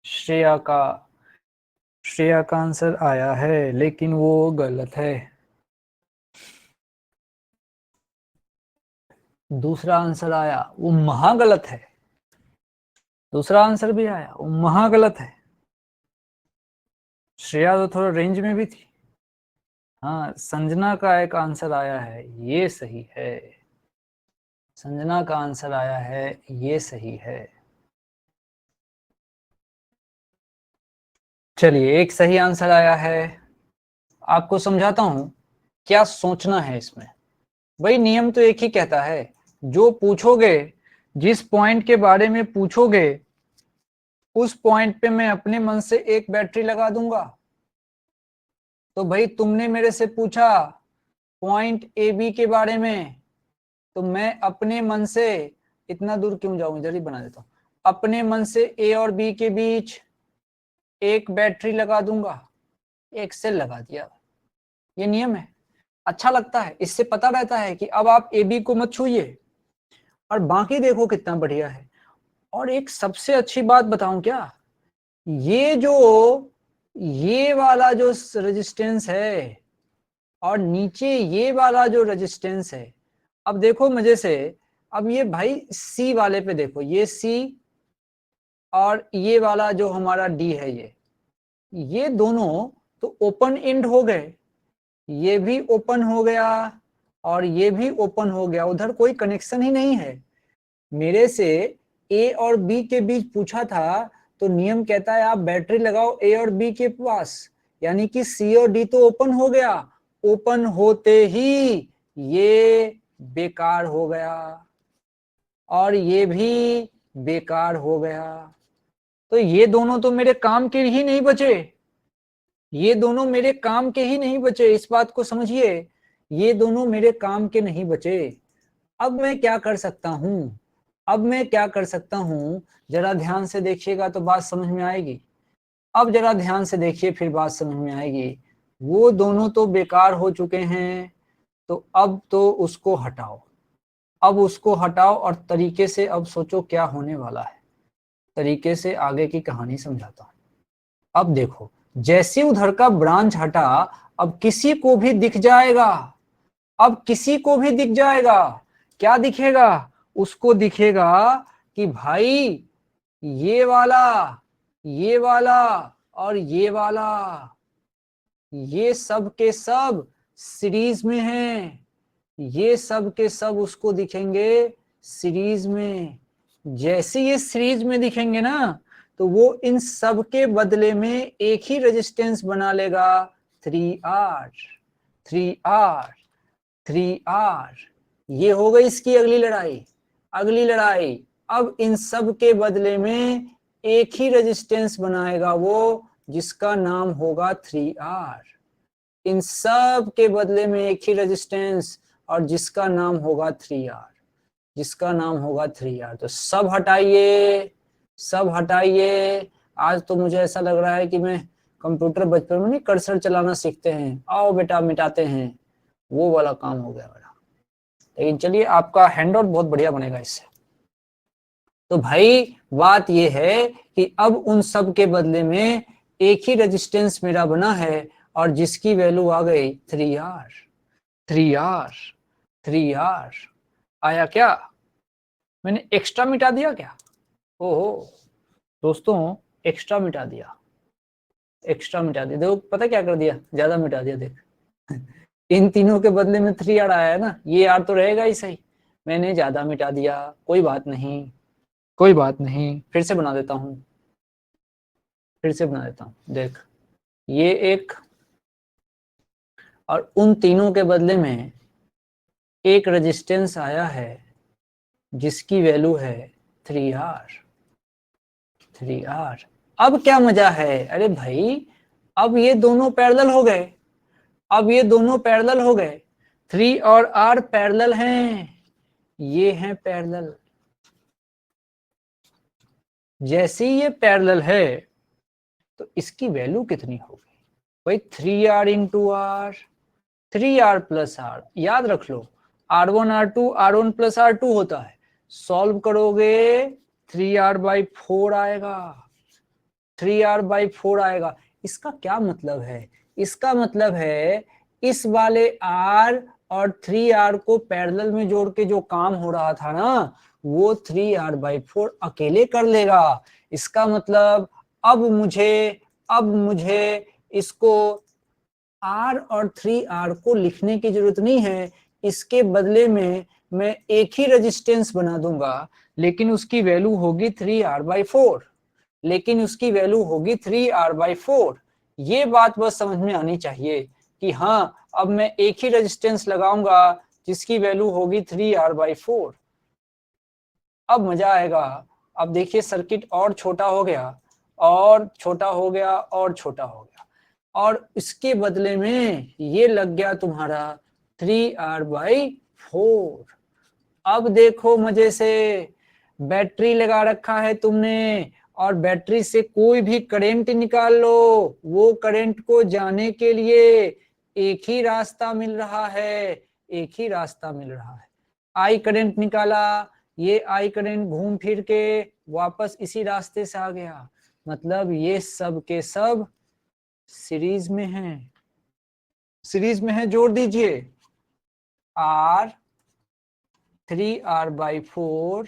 श्रेया का। श्रेया का आंसर आया है लेकिन वो गलत है। दूसरा आंसर आया, वो महा गलत है। दूसरा आंसर भी आया, वो महा गलत है। श्रेया तो थोड़ा रेंज में भी थी। हाँ, संजना का एक आंसर आया है, ये सही है। संजना का आंसर आया है, ये सही है। चलिए, एक सही आंसर आया है। आपको समझाता हूं क्या सोचना है इसमें। भाई नियम तो एक ही कहता है, जो पूछोगे, जिस पॉइंट के बारे में पूछोगे, उस पॉइंट पे मैं अपने मन से एक बैटरी लगा दूंगा। तो भाई तुमने मेरे से पूछा पॉइंट AB के बारे में, तो मैं अपने मन से, इतना दूर क्यों जाऊं, जल्दी बना देता हूं, अपने मन से A और B के बीच एक बैटरी लगा दूंगा। एक सेल लगा दिया, ये नियम है। अच्छा लगता है, इससे पता रहता है कि अब आप AB को मत छूइए और बाकी देखो कितना बढ़िया है। और एक सबसे अच्छी बात बताऊं क्या, ये वाला जो रेजिस्टेंस है और नीचे ये वाला जो रेजिस्टेंस है, अब देखो मजे से, अब ये भाई C वाले पे देखो, ये C और ये वाला जो हमारा D है, ये दोनों तो ओपन एंड हो गए। ये भी ओपन हो गया और ये भी ओपन हो गया, उधर कोई कनेक्शन ही नहीं है। मेरे से A और B के बीच पूछा था, तो नियम कहता है आप बैटरी लगाओ A और B के पास, यानी कि C और D तो ओपन हो गया। ओपन होते ही ये बेकार हो गया और ये भी बेकार हो गया। तो ये दोनों तो मेरे काम के ही नहीं बचे, ये दोनों मेरे काम के ही नहीं बचे, इस बात को समझिए, ये दोनों मेरे काम के नहीं बचे। अब मैं क्या कर सकता हूं, अब मैं क्या कर सकता हूं, जरा ध्यान से देखिएगा तो बात समझ में आएगी। अब जरा ध्यान से देखिए, फिर बात समझ में आएगी। वो दोनों तो बेकार हो चुके हैं, तो अब तो उसको हटाओ। अब उसको हटाओ और तरीके से अब सोचो क्या होने वाला है, तरीके से आगे की कहानी समझाता हूं। अब देखो, जैसे उधर का ब्रांच हटा, अब किसी को भी दिख जाएगा, अब किसी को भी दिख जाएगा। क्या दिखेगा? उसको दिखेगा कि भाई ये वाला, ये वाला और ये वाला ये सब के सब सीरीज में हैं, ये सब के सब उसको दिखेंगे सीरीज में। जैसे ये सीरीज में दिखेंगे ना, तो वो इन सब के बदले में एक ही रेजिस्टेंस बना लेगा, 3R 3R 3R। ये हो गई इसकी अगली लड़ाई। अगली लड़ाई, अब इन सब के बदले में एक ही रेजिस्टेंस बनाएगा वो, जिसका नाम होगा 3R। इन सब के बदले में एक ही रेजिस्टेंस, और जिसका नाम होगा 3R, जिसका नाम होगा 3R। तो सब हटाइए, सब हटाइए। आज तो मुझे ऐसा लग रहा है कि मैं कंप्यूटर बचपन में नहीं कर्सर चलाना सीखते हैं, आओ बेटा मिटाते हैं, वो वाला काम हो गया मेरा। लेकिन चलिए, आपका हैंडआउट बहुत बढ़िया बनेगा इससे। तो भाई बात ये है कि अब उन सब के बदले में एक ही रेजिस्टेंस मेरा बना है, और जिसकी वैल्यू आ गई 3R 3R 3R। आया क्या? मैंने एक्स्ट्रा मिटा दिया क्या? ओहो दोस्तों, एक्स्ट्रा मिटा दिया, एक्स्ट्रा मिटा दिया। देखो पता क्या कर दिया, ज्यादा मिटा दिया। देख इन तीनों के बदले में 3R आया है ना, ये R तो रहेगा ही सही, मैंने ज्यादा मिटा दिया। कोई बात नहीं, कोई बात नहीं, फिर से बना देता हूं, फिर से बना देता हूं। देख ये एक, और उन तीनों के बदले में एक रेजिस्टेंस आया है जिसकी वैल्यू है 3R 3R। अब क्या मजा है, अरे भाई अब ये दोनों पैरेलल हो गए, अब ये दोनों पैरेलल हो गए, 3 और R पैरेलल हैं, ये हैं पैरेलल। जैसे ही ये पैरेलल है तो इसकी वैल्यू कितनी होगी भाई, 3R into R, 3R plus R। याद रख लो, R1 R2 R1 plus R2 होता है। सॉल्व करोगे 3R/4 आएगा, 3R/4 आएगा। इसका क्या मतलब है? इसका मतलब है इस वाले R और 3R को पैरेलल में जोड़ के जो काम हो रहा था ना, वो 3R/4 अकेले कर लेगा। इसका मतलब अब मुझे इसको R और 3R को लिखने की जरूरत नहीं है। इसके बदले में मैं एक ही रेजिस्टेंस बना दूंगा, लेकिन उसकी वैल्यू होगी 3R/4, लेकिन उसकी वैल्यू होगी 3R/4। ये बात बस समझ में आनी चाहिए कि हाँ, अब मैं एक ही रेजिस्टेंस लगाऊंगा जिसकी वैल्यू होगी 3R/4। अब मजा आएगा। अब देखिए सर्किट और छोटा हो गया, और छोटा हो गया, और छोटा हो गया, और इसके बदले में ये लग गया तुम्हारा 3R/4। अब देखो मजे से, बैटरी लगा रखा है तुमने, और बैटरी से कोई भी करंट निकाल लो, वो करंट को जाने के लिए एक ही रास्ता मिल रहा है, एक ही रास्ता मिल रहा है। आई करंट निकाला, ये आई करंट घूम फिर के वापस इसी रास्ते से आ गया। मतलब ये सब के सब सीरीज में है, सीरीज में है। जोड़ दीजिए, R 3R/4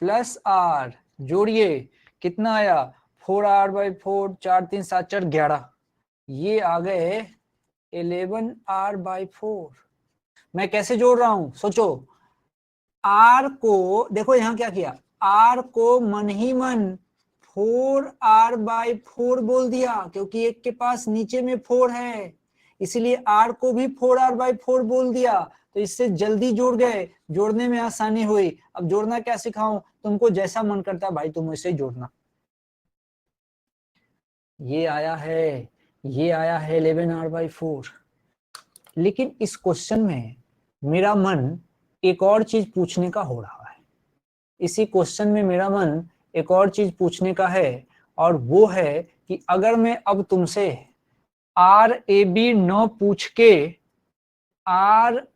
प्लस R, जोड़िए कितना आया, 4R/4, 4 3 7 4 11, ये आ गए 11R/4। मैं कैसे जोड़ रहा हूं सोचो, R को देखो यहां क्या किया, R को मन ही मन 4R/4 बोल दिया, क्योंकि एक के पास नीचे में 4 है, इसलिए R को भी 4R/4 बोल दिया। तो इससे जल्दी जोड़ गए, जोड़ने में आसानी हुई। अब जोड़ना क्या सिखाऊं तुमको, जैसा मन करता है भाई तुम वैसे जोड़ना। ये आया है, ये आया है 11R/4। लेकिन इस क्वेश्चन में मेरा मन एक और चीज पूछने का हो रहा है, इसी क्वेश्चन में मेरा मन एक और चीज पूछने का है, और वो है कि अगर मैं अब तुमसे RAB न पूछ के RAD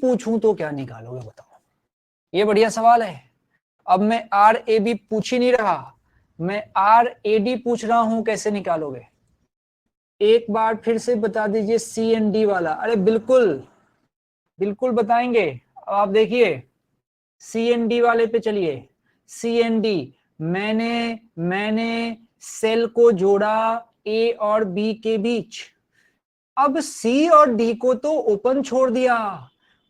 पूछूं तो क्या निकालोगे बताओ? ये बढ़िया सवाल है। अब मैं RAB पूछ ही नहीं रहा, मैं RAD पूछ रहा हूं, कैसे निकालोगे? एक बार फिर से बता दीजिए, CND वाला। अरे बिल्कुल बिल्कुल बताएंगे। अब आप देखिए CND वाले पे चलिए। CND, मैंने सेल को जोड़ा ए और बी के बीच। अब सी और डी को तो ओपन छोड़ दिया,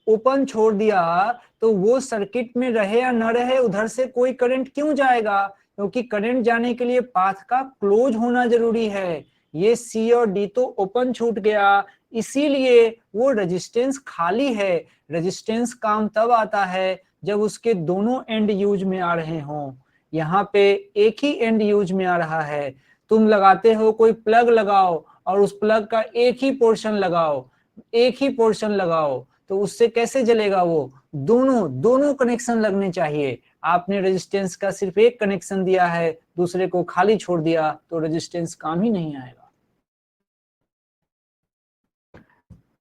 ओपन छोड़ दिया, तो वो सर्किट में रहे या न रहे, उधर से कोई करंट क्यों जाएगा? क्योंकि करंट जाने के लिए पाथ का क्लोज होना जरूरी है। ये सी और डी तो ओपन छूट गया, इसीलिए वो रेजिस्टेंस खाली है। रेजिस्टेंस काम तब आता है जब उसके दोनों एंड यूज में आ रहे हों। यहाँ पे एक ही एंड यूज में आ रहा है। तुम लगाते हो, कोई प्लग लगाओ और उस प्लग का एक ही पोर्शन लगाओ, एक ही पोर्शन लगाओ, तो उससे कैसे जलेगा? वो दोनों कनेक्शन लगने चाहिए। आपने रेजिस्टेंस का सिर्फ एक कनेक्शन दिया है, दूसरे को खाली छोड़ दिया, तो रेजिस्टेंस काम ही नहीं आएगा।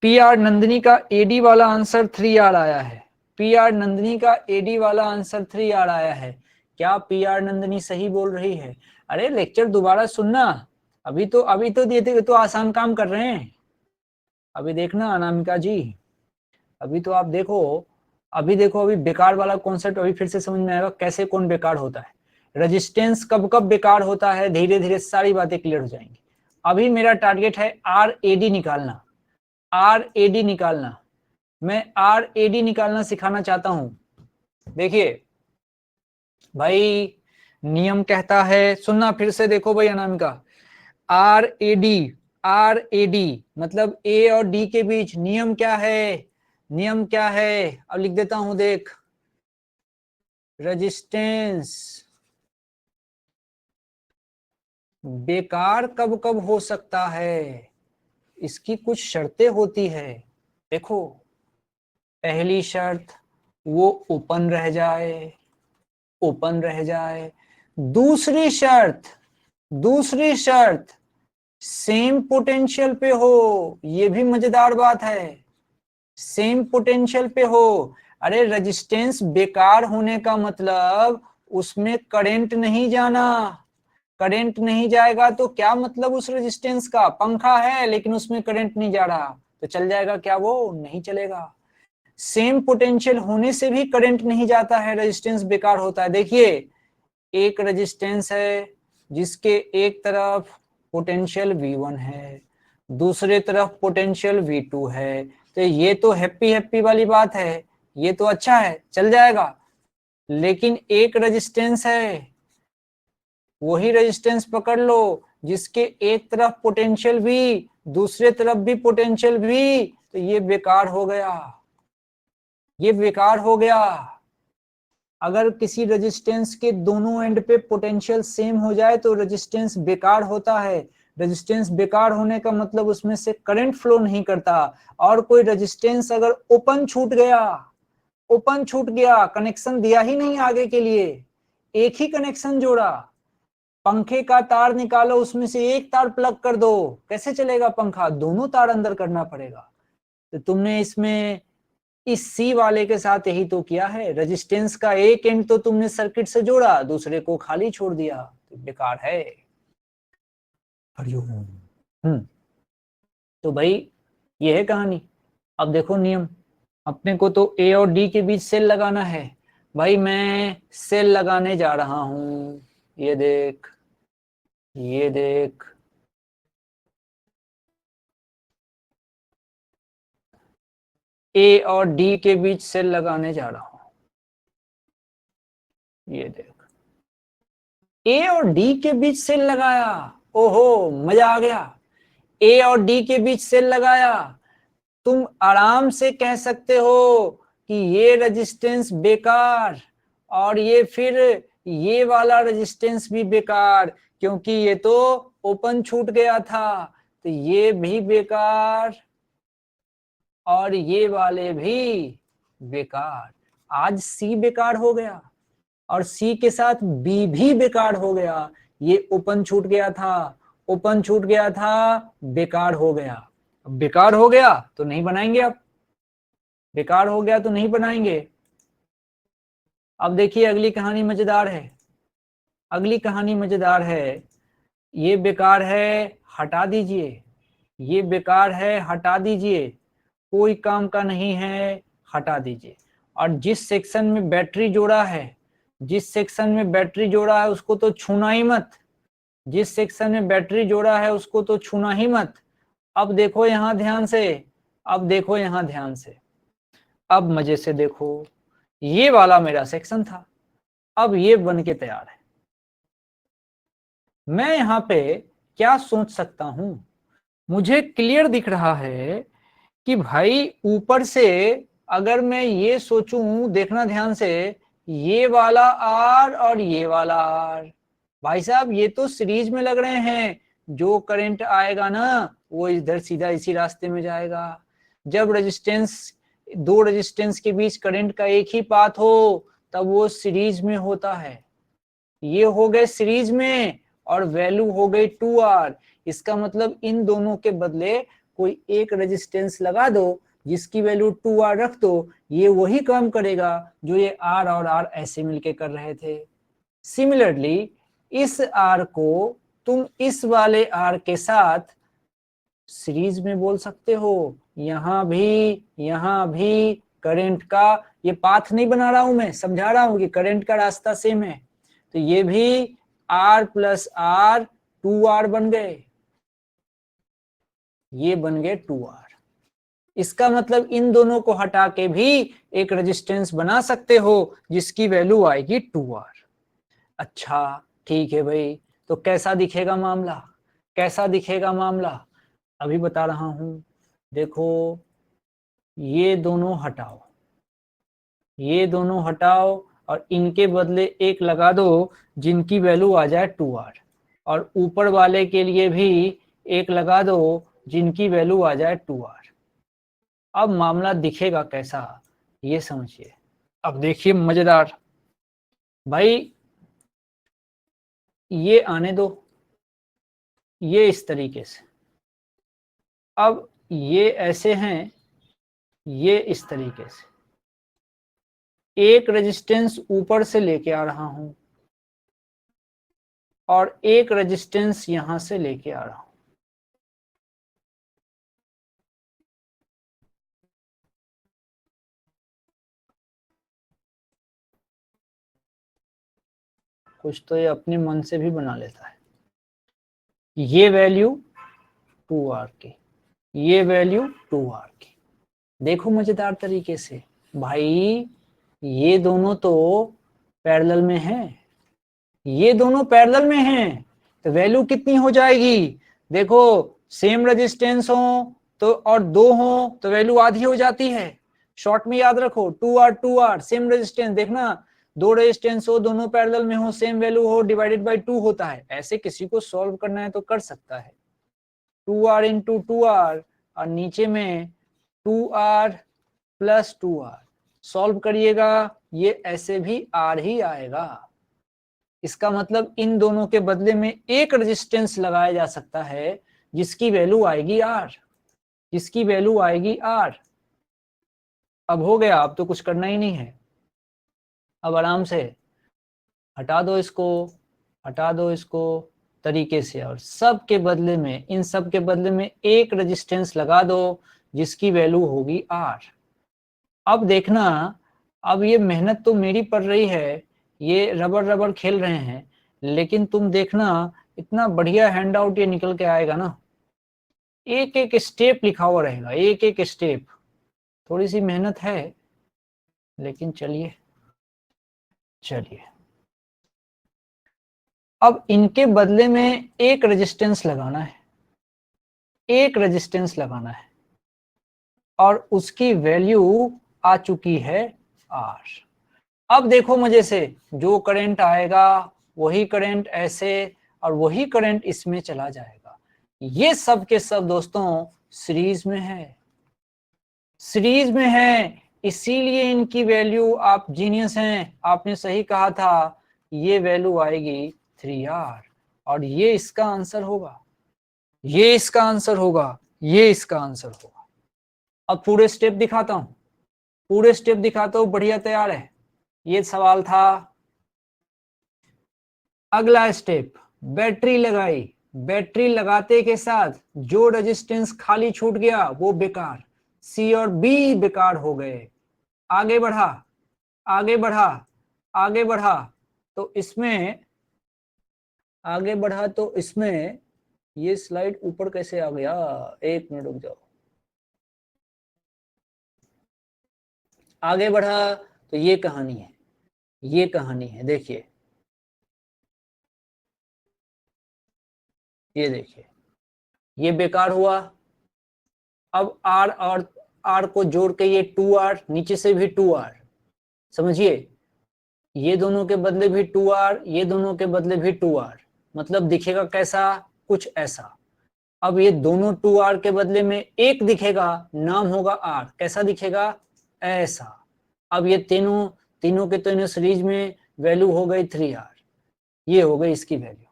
पी आर नंदिनी का एडी वाला आंसर 3R आया है। पी आर नंदिनी का एडी वाला आंसर 3R आया है। क्या पी आर नंदिनी सही बोल रही है? अरे लेक्चर दोबारा सुनना, अभी तो ये तो आसान काम कर रहे हैं। अभी देखना अनामिका जी, अभी तो आप देखो, अभी बेकार वाला कॉन्सेप्ट अभी फिर से समझ में आएगा, कैसे कौन बेकार होता है, रेजिस्टेंस कब कब बेकार होता है, धीरे धीरे सारी बातें क्लियर हो जाएंगी। अभी मेरा टारगेट है RAD निकालना, RAD निकालना। मैं RAD निकालना सिखाना चाहता हूं। देखिए भाई, नियम कहता है, सुनना फिर से, देखो भाई अनामिका, RAD मतलब A और D के बीच नियम क्या है? नियम क्या है? अब लिख देता हूं, देख, रेजिस्टेंस बेकार कब कब हो सकता है, इसकी कुछ शर्तें होती है। देखो, पहली शर्त, वो ओपन रह जाए, ओपन रह जाए। दूसरी शर्त सेम पोटेंशियल पे हो, ये भी मजेदार बात है, सेम पोटेंशियल पे हो। अरे रेजिस्टेंस बेकार होने का मतलब उसमें करंट नहीं जाना, करंट नहीं जाएगा तो क्या मतलब उस रेजिस्टेंस का? पंखा है लेकिन उसमें करंट नहीं जा रहा, तो चल जाएगा क्या? वो नहीं चलेगा। सेम पोटेंशियल होने से भी करंट नहीं जाता है, रेजिस्टेंस बेकार होता है। देखिए, एक रेजिस्टेंस है जिसके एक तरफ पोटेंशियल V1 है, दूसरे तरफ पोटेंशियल V2 है, तो ये तो हैप्पी हैप्पी वाली बात है, ये तो अच्छा है, चल जाएगा। लेकिन एक रेजिस्टेंस है, वही रेजिस्टेंस पकड़ लो जिसके एक तरफ पोटेंशियल V, दूसरे तरफ भी पोटेंशियल V, तो ये बेकार हो गया, ये बेकार हो गया। अगर किसी रेजिस्टेंस के दोनों एंड पे पोटेंशियल सेम हो जाए तो रेजिस्टेंस बेकार होता है। रेजिस्टेंस बेकार होने का मतलब उसमें से करंट फ्लो नहीं करता। और कोई रेजिस्टेंस अगर ओपन छूट गया, ओपन छूट गया, कनेक्शन दिया ही नहीं आगे के लिए, एक ही कनेक्शन जोड़ा, पंखे का तार निकालो, उसमें से एक तार प्लग कर दो, कैसे चलेगा पंखा? दोनों तार अंदर करना पड़ेगा। तो तुमने इसमें इस सी वाले के साथ यही तो किया है, रेजिस्टेंस का एक एंड तो तुमने सर्किट से जोड़ा, दूसरे को खाली छोड़ दिया, तो बेकार है। हरिओम। तो भाई ये है कहानी। अब देखो नियम, अपने को तो ए और डी के बीच सेल लगाना है। भाई मैं सेल लगाने जा रहा हूं, ये देख, ये देख, ए और डी के बीच सेल लगाने जा रहा हूं, ये देख, ए और डी के बीच सेल लगाया, ओहो मजा आ गया। ए और डी के बीच सेल लगाया, तुम आराम से कह सकते हो कि ये रेजिस्टेंस बेकार, और ये फिर ये वाला रेजिस्टेंस भी बेकार, क्योंकि ये तो ओपन छूट गया था, तो ये भी बेकार और ये वाले भी बेकार। आज सी बेकार हो गया और सी के साथ बी भी बेकार हो गया। ये ओपन छूट गया था, ओपन छूट गया था, बेकार हो गया। बेकार हो गया तो नहीं बनाएंगे, अब बेकार हो गया तो नहीं बनाएंगे। अब देखिए अगली कहानी मजेदार है, अगली कहानी मजेदार है। ये बेकार है, हटा दीजिए, ये बेकार है, हटा दीजिए, कोई काम का नहीं है, हटा दीजिए। और जिस सेक्शन में बैटरी जोड़ा है, जिस सेक्शन में बैटरी जोड़ा है उसको तो छूना ही मत, जिस सेक्शन में बैटरी जोड़ा है उसको तो छूना ही मत। अब देखो यहां ध्यान से, अब देखो यहां ध्यान से, अब मजे से देखो, ये वाला मेरा सेक्शन था, अब ये बन के तैयार है। मैं यहां पे क्या सोच सकता हूं, मुझे क्लियर दिख रहा है कि भाई ऊपर से अगर मैं ये सोचूं, देखना ध्यान से, ये वाला आर और ये वाला आर, भाई साहब ये तो सीरीज में लग रहे हैं, जो करंट आएगा ना वो इधर सीधा इसी रास्ते में जाएगा। जब रेजिस्टेंस, दो रेजिस्टेंस के बीच करंट का एक ही पाथ हो तब वो सीरीज में होता है। ये हो गए सीरीज में और वैल्यू हो गई 2R। इसका मतलब इन दोनों के बदले कोई एक रेजिस्टेंस लगा दो जिसकी वैल्यू 2R रख दो, ये वही काम करेगा जो ये R और R ऐसे मिलके कर रहे थे। सिमिलरली इस R को तुम इस वाले R के साथ सीरीज में बोल सकते हो। यहां भी करंट का ये पाथ नहीं बना रहा हूं, मैं समझा रहा हूं कि करंट का रास्ता सेम है, तो ये भी R प्लस R 2R बन गए, ये बन गए 2R। इसका मतलब इन दोनों को हटा के भी एक रेजिस्टेंस बना सकते हो जिसकी वैल्यू आएगी 2R। अच्छा ठीक है भाई, तो कैसा दिखेगा मामला, कैसा दिखेगा मामला, अभी बता रहा हूं। देखो ये दोनों हटाओ, ये दोनों हटाओ और इनके बदले एक लगा दो जिनकी वैल्यू आ जाए 2R, और ऊपर वाले के लिए भी एक लगा दो जिनकी वैल्यू आ जाए 2R। अब मामला दिखेगा कैसा ये समझिए। अब देखिए मजेदार, भाई ये आने दो, ये इस तरीके से, अब ये ऐसे हैं, ये इस तरीके से, एक रेजिस्टेंस ऊपर से लेके आ रहा हूं और एक रेजिस्टेंस यहां से लेके आ रहा हूं। कुछ तो ये अपने मन से भी बना लेता है। ये वैल्यू 2R की, ये वैल्यू 2R की, देखो मजेदार तरीके से। भाई ये दोनों तो पैरेलल में हैं, ये दोनों पैरेलल में हैं, तो वैल्यू कितनी हो जाएगी, देखो सेम रेजिस्टेंस हो तो और दो हो तो वैल्यू आधी हो जाती है। शॉर्ट में याद रखो 2R सेम रेजिस्टेंस, देखना दो रेजिस्टेंस हो, दोनों पैरेलल में हो, सेम वैल्यू हो, डिवाइडेड बाय 2 होता है। ऐसे किसी को सॉल्व करना है तो कर सकता है, 2R इंटू 2R और नीचे में 2R प्लस 2R, सॉल्व करिएगा ये ऐसे भी R ही आएगा। इसका मतलब इन दोनों के बदले में एक रेजिस्टेंस लगाया जा सकता है जिसकी वैल्यू आएगी R, जिसकी वैल्यू आएगी R। अब हो गया, अब तो कुछ करना ही नहीं है, अब आराम से हटा दो इसको, हटा दो इसको तरीके से, और सब के बदले में, इन सब के बदले में एक रेजिस्टेंस लगा दो जिसकी वैल्यू होगी R। अब देखना, अब ये मेहनत तो मेरी पड़ रही है, ये रबर रबर खेल रहे हैं, लेकिन तुम देखना इतना बढ़िया हैंड आउट ये निकल के आएगा ना, एक एक स्टेप लिखा हुआ रहेगा, एक एक स्टेप। थोड़ी सी मेहनत है लेकिन चलिए चलिए। अब इनके बदले में एक रेजिस्टेंस लगाना है, एक रेजिस्टेंस लगाना है और उसकी वैल्यू आ चुकी है R। अब देखो मजे से, जो करंट आएगा वही करंट ऐसे और वही करंट इसमें चला जाएगा। ये सब के सब दोस्तों सीरीज में है, सीरीज में है, इसीलिए इनकी वैल्यू, आप जीनियस हैं, आपने सही कहा था, ये वैल्यू आएगी 3R और ये इसका आंसर होगा, ये इसका आंसर होगा, ये इसका आंसर होगा। अब पूरे स्टेप दिखाता हूं, पूरे स्टेप दिखाता हूं, बढ़िया तैयार है। ये सवाल था, अगला स्टेप बैटरी लगाई, बैटरी लगाते के साथ जो रेजिस्टेंस खाली छूट गया वो बेकार, सी और बी बेकार हो गए। आगे बढ़ा, आगे बढ़ा, आगे बढ़ा, तो इसमें आगे बढ़ा तो इसमें ये स्लाइड ऊपर कैसे आ गया, एक मिनट रुक जाओ। आगे बढ़ा तो ये कहानी है, ये कहानी है, देखिए ये देखिए, ये बेकार हुआ। अब आर और आर को जोड़ के ये 2r, नीचे से भी 2r, समझिए ये दोनों के बदले भी 2r, ये दोनों के बदले भी 2r, मतलब दिखेगा कैसा, कुछ ऐसा। अब ये दोनों 2r के बदले में एक दिखेगा, नाम होगा r, कैसा दिखेगा, ऐसा। अब ये तीनों तीनों के तीनों सीरीज में वैल्यू हो गई 3r, ये हो गई इसकी वैल्यू।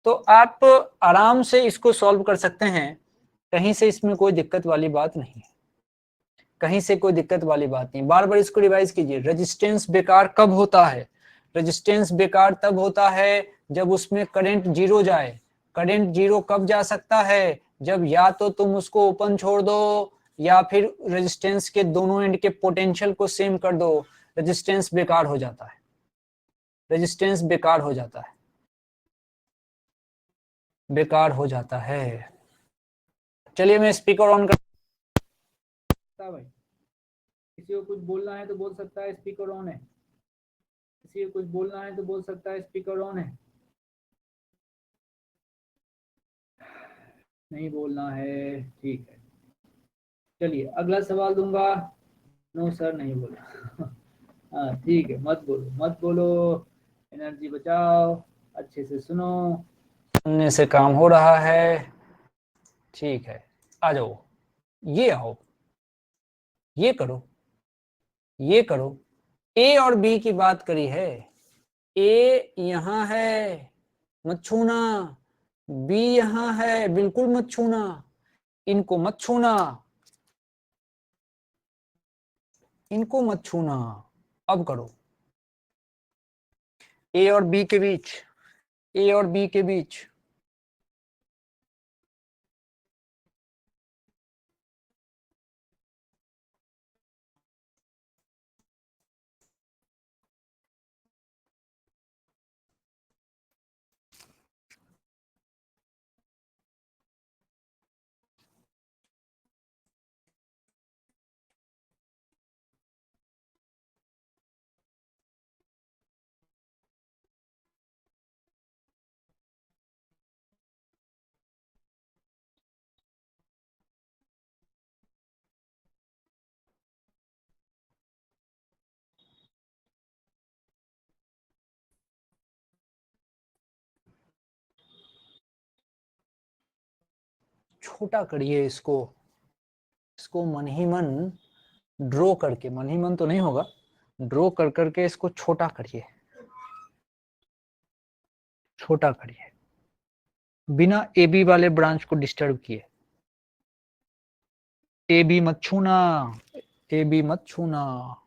तो आप आराम से इसको सॉल्व कर सकते हैं, कहीं से इसमें कोई दिक्कत वाली बात नहीं है, कहीं से कोई दिक्कत वाली बात नहीं। बार बार इसको रिवाइज कीजिए। रेजिस्टेंस बेकार कब होता है, रेजिस्टेंस बेकार तब होता है जब उसमें करंट जीरो जाए। करंट जीरो कब जा सकता है, जब या तो तुम उसको ओपन छोड़ दो या फिर रेजिस्टेंस के दोनों एंड के पोटेंशियल को सेम कर दो, रेजिस्टेंस बेकार हो जाता है, रेजिस्टेंस बेकार हो जाता है, बेकार हो जाता है। चलिए मैं स्पीकर ऑन कर भाई, किसी को कुछ बोलना है तो बोल सकता है, स्पीकर ऑन है। किसी को कुछ बोलना है तो बोल सकता है, स्पीकर ऑन है। नहीं बोलना है, ठीक है। चलिए अगला सवाल दूंगा। नो सर नहीं बोला। हाँ ठीक है, मत बोलो मत बोलो, एनर्जी बचाओ, अच्छे से सुनो, सुनने से काम हो रहा है। ठीक है, आ जाओ, ये आओ, ये करो, ये करो। ए और बी की बात करी है, ए यहां है, मत छूना, बी यहां है, बिल्कुल मत छूना, इनको मत छूना, इनको मत छूना। अब करो, ए और बी के बीच, ए और बी के बीच, छोटा करिए इसको, इसको मन ही मन ड्रॉ करके, मन ही मन तो नहीं होगा, ड्रॉ कर करके इसको छोटा करिए, छोटा करिए, बिना ए बी वाले ब्रांच को डिस्टर्ब किए। ए बी मत छूना, ए बी मत छूना।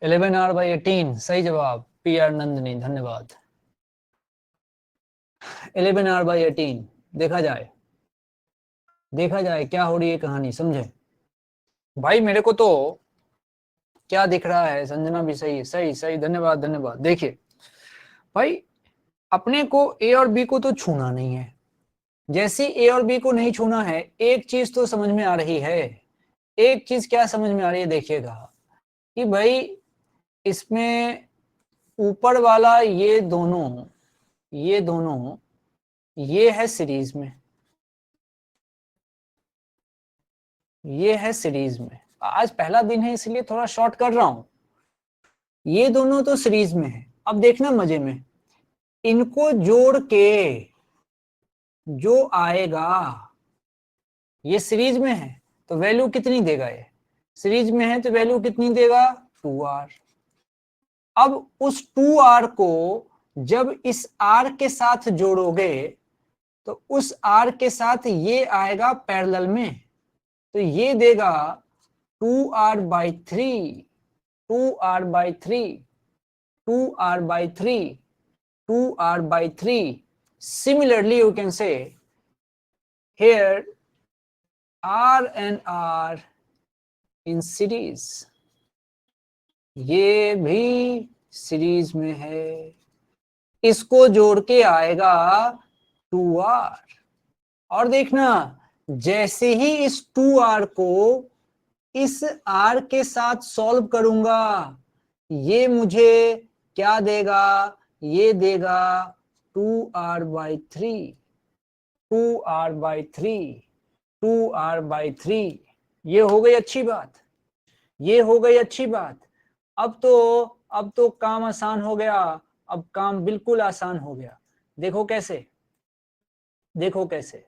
(11r/18) सही जवाब, पी आर नंदनी, धन्यवाद। 11r/18, देखा जाए, देखा जाए क्या हो रही है कहानी, समझे भाई। मेरे को तो क्या दिख रहा है, संजना भी सही, सही सही, धन्यवाद धन्यवाद। देखिए भाई, अपने को ए और बी को तो छूना नहीं है, जैसे ए और बी को नहीं छूना है, एक चीज तो समझ में आ रही है। एक चीज क्या समझ में आ रही है, देखिएगा कि भाई इसमें ऊपर वाला ये दोनों, ये दोनों, ये है सीरीज में, ये है सीरीज में। आज पहला दिन है इसलिए थोड़ा शॉर्ट कर रहा हूं। ये दोनों तो सीरीज में है। अब देखना मजे में, इनको जोड़ के जो आएगा, ये सीरीज में है, तो वैल्यू कितनी देगा, ये सीरीज में है तो वैल्यू कितनी देगा 2r। अब उस 2r को जब इस r के साथ जोड़ोगे तो उस r के साथ ये आएगा पैरेलल में, तो ये देगा 2r/3, 2r/3, 2r/3, 2r/3. Similarly, you can say here r and r in series, ये भी सीरीज में है, इसको जोड़ के आएगा 2r। और देखना जैसे ही इस 2r को इस r के साथ सॉल्व करूंगा ये मुझे क्या देगा, ये देगा 2r/3, 2r/3, 2r/3। ये हो गई अच्छी बात, ये हो गई अच्छी बात। अब तो काम आसान हो गया, अब काम बिल्कुल आसान हो गया। देखो कैसे, देखो कैसे।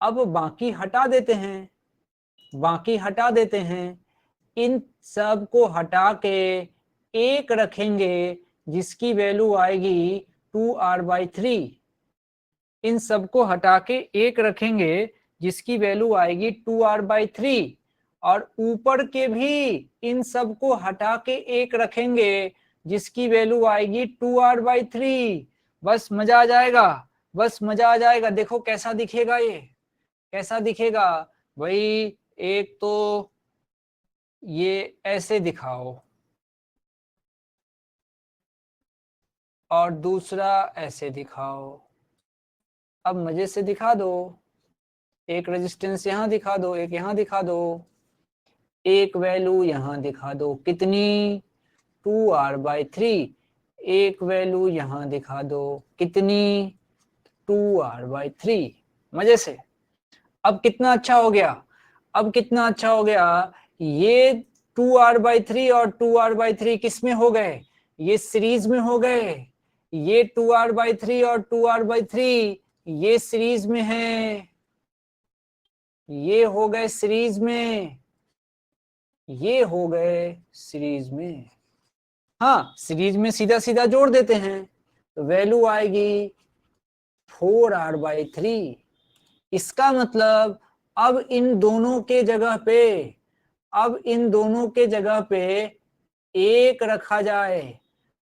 अब बाकी हटा देते हैं, बाकी हटा देते हैं, इन सब को हटा के एक रखेंगे जिसकी वैल्यू आएगी 2r/3। इन सब को हटा के एक रखेंगे जिसकी वैल्यू आएगी 2r/3, और ऊपर के भी इन सब को हटा के एक रखेंगे जिसकी वैल्यू आएगी 2r/3। बस मजा आ जाएगा, बस मजा आ जाएगा। देखो कैसा दिखेगा, ये कैसा दिखेगा भाई। एक तो ये ऐसे दिखाओ और दूसरा ऐसे दिखाओ। अब मजे से दिखा दो, एक रेजिस्टेंस यहां दिखा दो, एक यहां दिखा दो, एक वैल्यू यहां दिखा दो कितनी 2r/3, एक वैल्यू यहां दिखा दो कितनी 2r/3। मजे से। अब कितना अच्छा हो गया, अब कितना अच्छा हो गया। ये 2r/3 और 2r/3 किस में हो गए, ये सीरीज में हो गए। ये 2r/3 और 2r/3 ये सीरीज में है, ये हो गए सीरीज में, ये हो गए सीरीज में। हाँ सीरीज में सीधा सीधा जोड़ देते हैं तो वैल्यू आएगी 4r/3। इसका मतलब अब इन दोनों के जगह पे, अब इन दोनों के जगह पे एक रखा जाए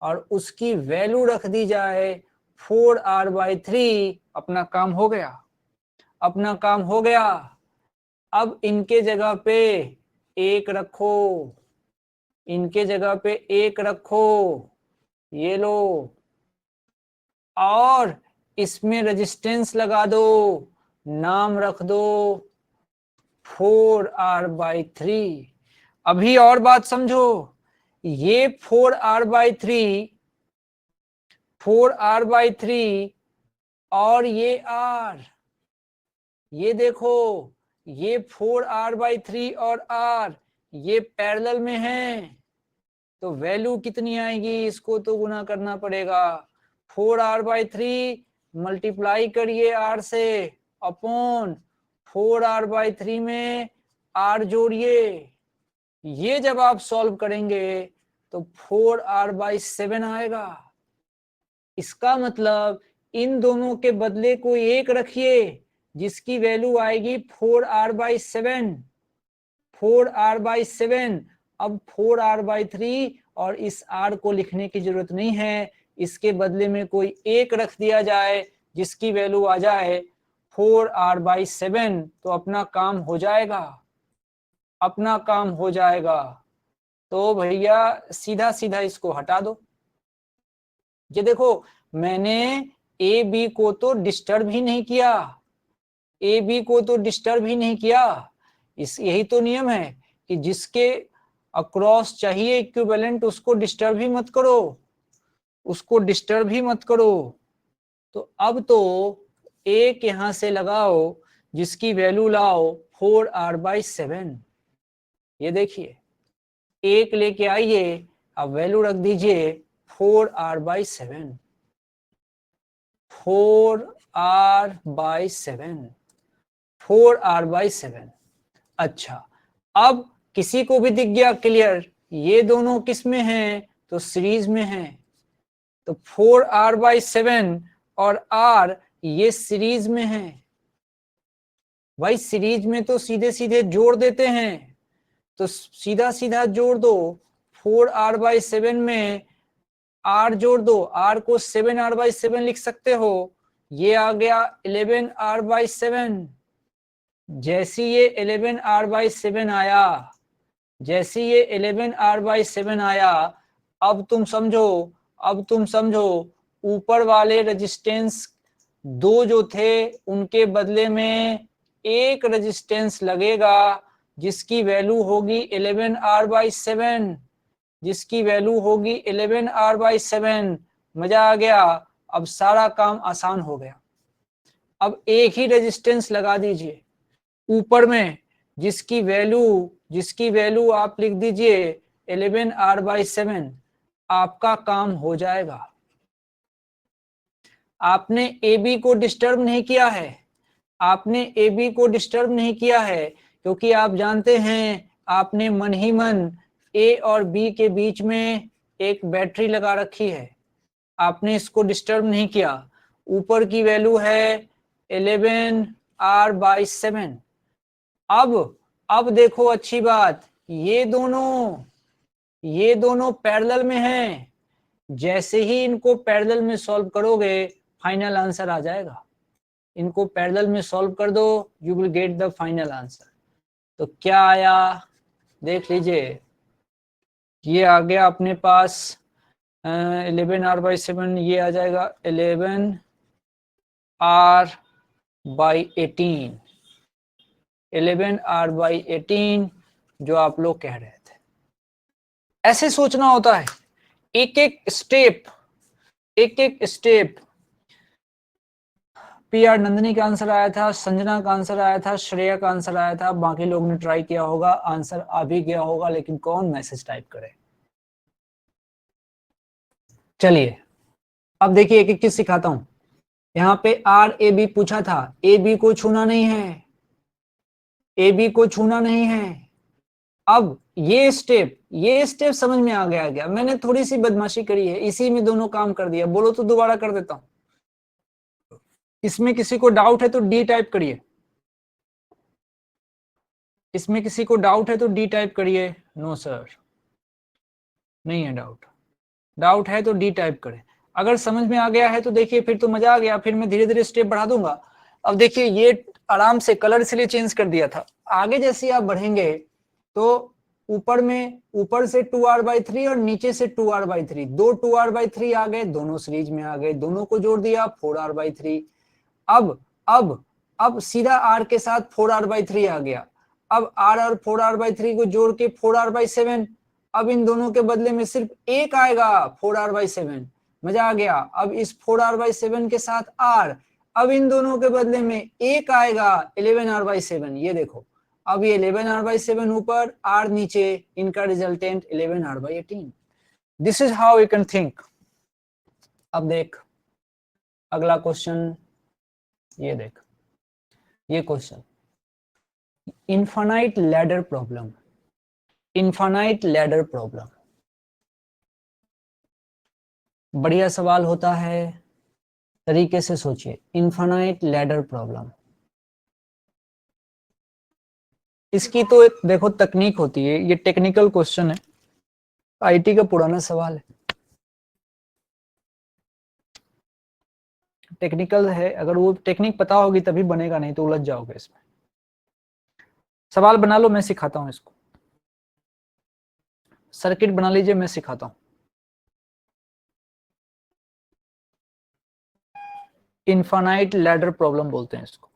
और उसकी वैल्यू रख दी जाए 4r/3। अपना काम हो गया, अपना काम हो गया। अब इनके जगह पे एक रखो, इनके जगह पे एक रखो, ये लो, और इसमें रेजिस्टेंस लगा दो, नाम रख दो 4r/3। अभी और बात समझो, ये 4r/3, 4r/3 और ये r, ये देखो ये 4r/3 और r ये पैरेलल में है, तो वैल्यू कितनी आएगी, इसको तो गुना करना पड़ेगा। 4r/3 मल्टीप्लाई करिए r से अपॉन 4r/3 में r जोड़िए। ये जब आप सॉल्व करेंगे तो 4r/7 आएगा। इसका मतलब इन दोनों के बदले कोई एक रखिए जिसकी वैल्यू आएगी 4r/7, 4r/7। अब 4r/3 और इस r को लिखने की जरूरत नहीं है, इसके बदले में कोई एक रख दिया जाए जिसकी वैल्यू आ जाए 4r/7, तो अपना काम हो जाएगा, अपना काम हो जाएगा। तो भैया सीधा सीधा इसको हटा दो। ये देखो मैंने ए बी को तो डिस्टर्ब ही नहीं किया, ए बी को तो डिस्टर्ब ही नहीं किया। इस यही तो नियम है कि जिसके अक्रॉस चाहिए इक्विवेलेंट उसको डिस्टर्ब ही मत करो, उसको डिस्टर्ब ही मत करो। तो अब तो एक यहां से लगाओ जिसकी वैल्यू लाओ 4r/7। ये देखिए एक लेके आइए, अब वैल्यू रख दीजिए 4r/7, 4r/7, 4r/7। अच्छा, अब किसी को भी दिख गया क्लियर, ये दोनों किस में हैं, तो सीरीज में हैं। तो 4r/7 और r ये सीरीज में है। भाई सीरीज में तो सीधे सीधे जोड़ देते हैं, तो सीधा सीधा जोड़ दो। 4r/7 में r जोड़ दो, r को 7r/7 लिख सकते हो, ये आ गया 11r/7। जैसी ये 11r/7 आया, जैसी ये 11r/7 आया, अब तुम समझो ऊपर वाले रेजिस्टेंस दो जो थे उनके बदले में एक रेजिस्टेंस लगेगा जिसकी वैल्यू होगी 11r/7, जिसकी वैल्यू होगी 11r/7। मजा आ गया, अब सारा काम आसान हो गया। अब एक ही रेजिस्टेंस लगा दीजिए ऊपर में, जिसकी वैल्यू आप लिख दीजिए 11r/7, आपका काम हो जाएगा। आपने ए बी को डिस्टर्ब नहीं किया है, आपने ए बी को डिस्टर्ब नहीं किया है, क्योंकि आप जानते हैं आपने मन ही मन ए और बी के बीच में एक बैटरी लगा रखी है, आपने इसको डिस्टर्ब नहीं किया। ऊपर की वैल्यू है 11r/7। अब देखो अच्छी बात, ये दोनों पैरेलल में हैं। जैसे ही इनको पैरेलल में सॉल्व करोगे फाइनल आंसर आ जाएगा। इनको पैरेलल में सॉल्व कर दो, you will get the final answer. तो क्या आया देख लीजिए, ये आ गया अपने पास 11r/7, ये आ जाएगा 11r/18, 11r/18 जो आप लोग कह रहे थे। ऐसे सोचना होता है, एक एक स्टेप। पी आर नंदिनी का आंसर आया था, संजना का आंसर आया था, श्रेया का आंसर आया था, बाकी लोग ने ट्राई किया होगा, आंसर आ भी गया होगा, लेकिन कौन मैसेज टाइप करे। चलिए अब देखिए एक एक चीज सिखाता हूं। यहाँ पे आर ए बी पूछा था, ए बी को छूना नहीं है, ए बी को छूना नहीं है। अब ये स्टेप समझ में आ गया। मैंने थोड़ी सी बदमाशी करी है, इसी में दोनों काम कर दिया। बोलो तो दोबारा कर देता हूं। इसमें किसी को डाउट है तो डी टाइप करिए, इसमें किसी को डाउट है तो डी टाइप करिए। नो सर, नहीं है डाउट, डाउट है तो डी टाइप करें। अगर समझ में आ गया है तो देखिए फिर तो मजा आ गया, फिर मैं धीरे धीरे स्टेप बढ़ा दूंगा। अब देखिए ये आराम से कलर इसलिए चेंज कर दिया था, आगे जैसे आप बढ़ेंगे तो ऊपर से 2r/3 और नीचे से 2r/3, दो 2r/3 आ गए, दोनों सीरीज में आ गए, दोनों को जोड़ दिया 4r/3। अब सीधा r के साथ 4r/3 आ गया। अब r और 4r/3 को जोड़ के 4r/7। अब इन दोनों के बदले में सिर्फ एक आएगा 4r/7। मजा आ गया। अब इस 4r/7 के साथ r, अब इन दोनों के बदले में एक आएगा 11r/7। ये देखो, अब ये 11r/7 ऊपर, r नीचे, इनका resultant 11r/18। This is how you can think. अब देख अगला क्वेश्चन, ये देख ये question, infinite ladder problem. Infinite ladder problem बढ़िया सवाल होता है, तरीके से सोचिए। इनफाइनाइट लैडर प्रॉब्लम, इसकी तो एक देखो तकनीक होती है, ये टेक्निकल क्वेश्चन है, आईटी का पुराना सवाल है, टेक्निकल है। अगर वो टेक्निक पता होगी तभी बनेगा, नहीं तो उलझ जाओगे इसमें। सवाल बना लो, मैं सिखाता हूं इसको। सर्किट बना लीजिए, मैं सिखाता हूं। इनफाइनाइट लैडर प्रॉब्लम बोलते हैं इसको।